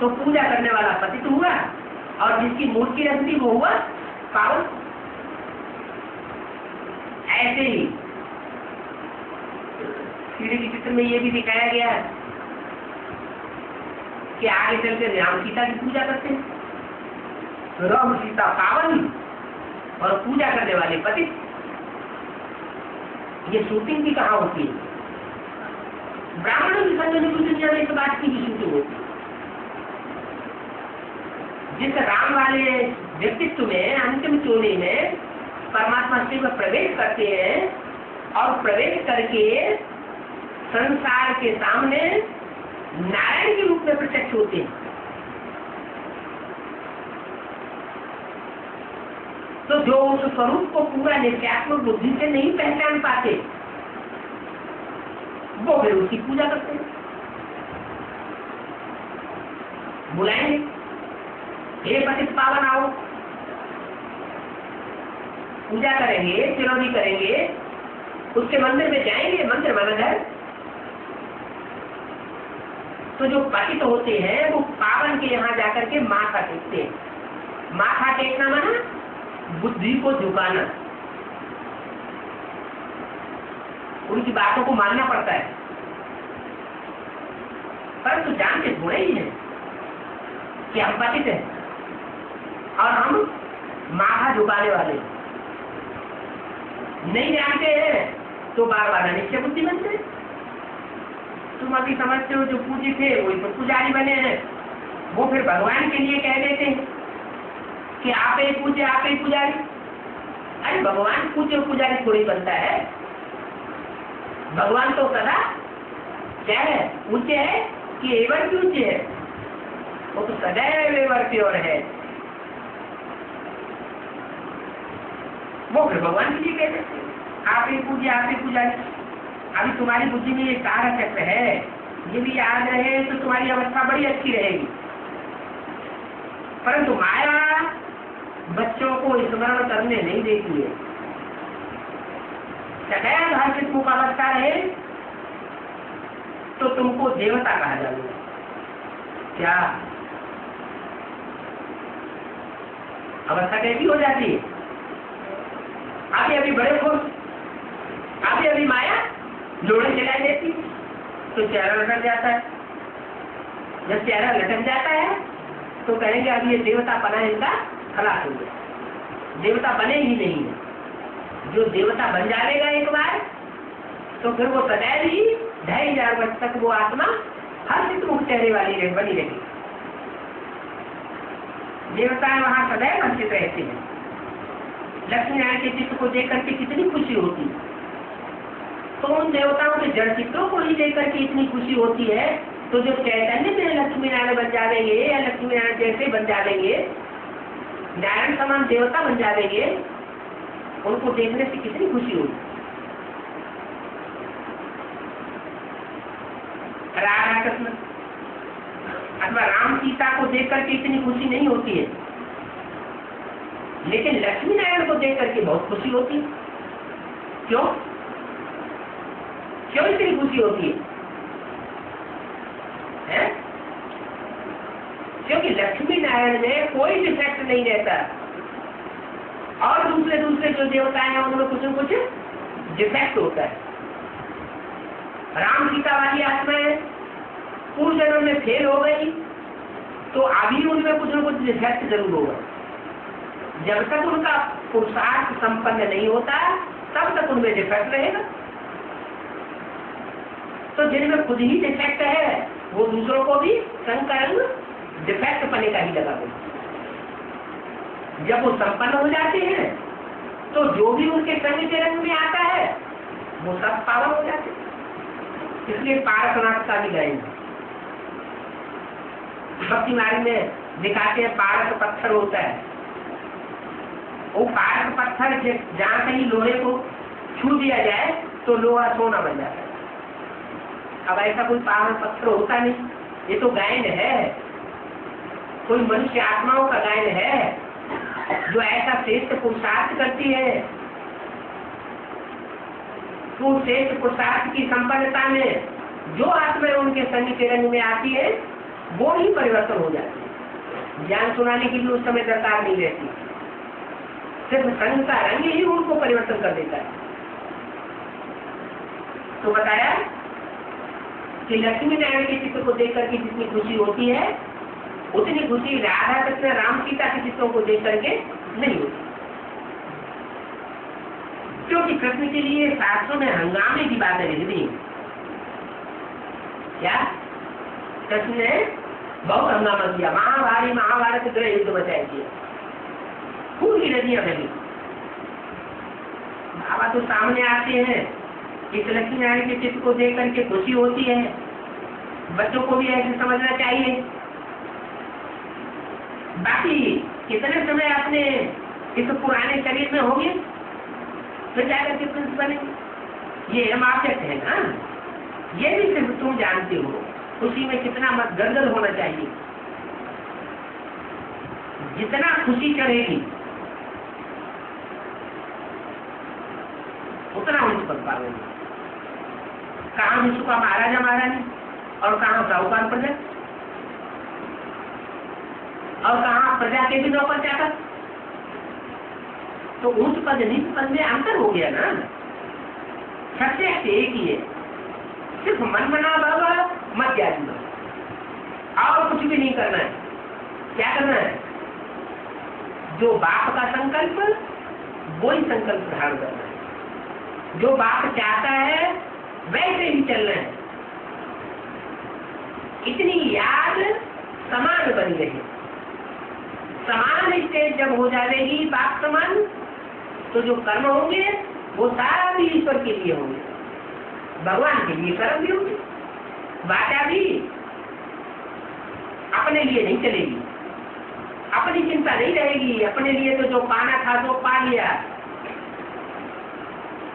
तो पूजा करने वाला पतित हुआ और जिसकी मूर्ति रख दी वो हुआ पावन। ऐसे ही सीढ़ी के चित्र में ये भी दिखाया गया है कि आगे चलकर राम सीता की पूजा करते हैं, राम सीता पावन और पूजा करने वाले पतित। ये शूटिंग भी कहाँ होती है? ब्राह्मणों की संजोने की दुनिया में इस बात की भी शूटिंग होती है। जिस राम वाले व्यक्तित्व में अंतिम चोरी में परमात्मा शिव प्रवेश करते हैं और प्रवेश करके संसार के सामने नारायण के रूप में प्रत्यक्ष होते हैं, तो जो उस स्वरूप को पूरा नित्यात्मक बुद्धि से नहीं पहचान पाते वो फिर उसकी पूजा करते हैं। बुलाएंगे, हे पतित पावन आओ, पूजा करेंगे, चिरौनी करेंगे, उसके मंदिर में जाएंगे, मंदिर माना जाए। तो जो पतित होते हैं वो पावन के यहाँ जाकर के माथा टेकते हैं। माथा टेकना माना बुद्धि को झुकाना, उनकी बातों को मानना पड़ता है, परंतु जानते थोड़े ही हैं कि हम पतित हैं और हम माथा झुकाने वाले नहीं जानते हैं तो बार बार अनिश्चय बुद्धि बनते हैं। तुम अभी समझते हो जो पूजी थे वही तो पुजारी बने हैं, वो फिर भगवान के लिए कह देते हैं कि आप ही पूजे, आप ही पुजारी। अरे भगवान पूजे पुजारी थोड़ी बनता है, भगवान तो सदा क्या है, ऊंचे है कि एवर की ऊंचे है, वो तो सदैव एवर की ओर है। वो फिर भगवान के लिए कह देते हैं आप ही पूजे, आप ही पुजारी। अभी तुम्हारी बुद्धि में ये तारा चक्र है, ये भी याद रहे तो तुम्हारी अवस्था बड़ी अच्छी रहेगी। परंतु माया बच्चों को स्मरण करने नहीं देती है, सदैव हर्षित मुख अवस्था रहे तो तुमको देवता कहा जाएगा। क्या अवस्था कैसी हो जाती है? अभी अभी बड़े खुश, अभी अभी माया जोड़े चलाई देती तो चेहरा लटक जाता है। जब चेहरा लटक जाता है तो कहेंगे अभी ये देवता बना इनका खलास हो गया। देवता बने ही नहीं है। जो देवता बन जाएगा एक बार तो फिर वो सदैव ही 2500 वर्ष तक वो आत्मा हर्षित मुख चेहरे वाली बनी रहेगी। देवताएं वहां सदैव हर्षित रहते हैं। लक्ष्मी नारायण के चित्र को देख करके कितनी खुशी होती है, तो उन देवताओं के जड़ चित्रों को ही लेकर के इतनी खुशी होती है। तो जो चैतन्य में लक्ष्मी नारायण बन जाएंगे या लक्ष्मी नारायण जैसे बन जाएंगे, नारायण समान देवता बन जाएंगे, उनको देखने से कितनी खुशी होगी। राधा कृष्ण अथवा राम सीता को देख करके इतनी खुशी नहीं होती है, लेकिन लक्ष्मी नारायण को देख करके बहुत खुशी होती है। क्यों क्यों इतनी खुशी होती है? क्योंकि लक्ष्मी नारायण में कोई डिफेक्ट नहीं रहता और दूसरे जो देवता हैं उनमें कुछ न कुछ डिफेक्ट होता है। राम सीता वाली आत्माएं पूर्व जन्म में फेल हो गई तो अभी उनमें कुछ न कुछ डिफेक्ट जरूर होगा। जब तक उनका पुरुषार्थ संपन्न नहीं होता तब तक उनमें डिफेक्ट रहेगा। तो जिनमें खुद ही डिफेक्ट है वो दूसरों को भी संकरण डिफेक्ट पने का ही लगा देते। जब वो संपन्न हो जाते हैं तो जो भी उनके संग के रंग में आता है वो सब पावन हो जाते हैं। इसलिए पारसनाथ का भी गाएंगे। भक्ति मार्ग में दिखाते हैं पारक पत्थर होता है, वो पारक पत्थर जहाँ कहीं लोहे को छू दिया जाए तो लोहा सोना बन जाता है। अब ऐसा कोई पारक पत्थर होता नहीं, ये तो गायन है, कोई मनुष्य आत्माओं का गायन है जो ऐसा श्रेष्ठ पुरुषार्थ करती है। तो श्रेष्ठ पुरुषार्थ की संपन्नता में जो आत्माएं उनके संग के रंग में आती है वो ही परिवर्तन हो जाती है। ज्ञान सुनाने की भी उस समय दरकार नहीं रहती, सिर्फ संग का रंग ही उनको परिवर्तन कर देता है। तो बताया कि लक्ष्मी नारायण के चित्र को देख करके जितनी खुशी होती है उतनी खुशी राधा कृष्ण राम सीता के चित्रों को देख करके नहीं होती, क्योंकि कृष्ण के लिए शास्त्रों में हंगामे की बातें लिख दी। क्या कृष्ण ने बहुत हंगामा किया, महाभारत ग्रह युद्ध बचाए किया, खून की नदियां बनी। बाबा तो सामने आते हैं, इस लक्ष्मी नारायण के चित्र को देख करके खुशी होती है। बच्चों को भी ऐसे समझना चाहिए। बाकी कितने समय अपने इस पुराने शरीर में होंगे फिर जाकर के प्रिंस बनेंगे, ये ऑब्जेक्ट है ना, ये भी सिर्फ तुम जानते हो। खुशी में कितना मत गदगद होना चाहिए, जितना खुशी चढ़ेगी उतना उच्च पद पाओगे। कहाँ विश्व का महाराजा महारानी और कहाँ साहूकार प्रजा, और कहाँ प्रजा के भी नौकर चाकर। तो उच्च पद नीच पद में अंतर हो गया ना। सबसे एक ही है, सिर्फ मन मना बाबा मत जाना, और कुछ भी नहीं करना है। क्या करना है? जो बाप का संकल्प वही संकल्प धारण करना है, जो बाप चाहता है वैसे ही चलना है। इतनी याद समान बनी रही। समान स्टेज जब हो जाएगी बाप समान, तो जो कर्म होंगे वो सारा भी ईश्वर के लिए होंगे, भगवान के लिए कर्म भी होंगे। वाचा भी अपने लिए नहीं चलेगी, अपनी चिंता नहीं रहेगी। अपने लिए तो जो पाना था तो पा लिया,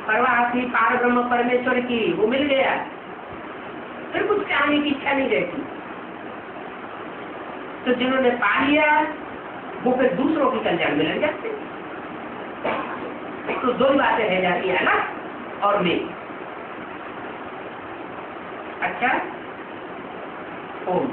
परवाह थी पार ब्रह्म परमेश्वर की, वो मिल गया, फिर कुछ चाहने की इच्छा नहीं रहती। तो जिन्होंने पा लिया वो फिर दूसरों के कल्याण में लग जाते। तो दो बातें रह जाती है ना, और मैं। अच्छा, ओम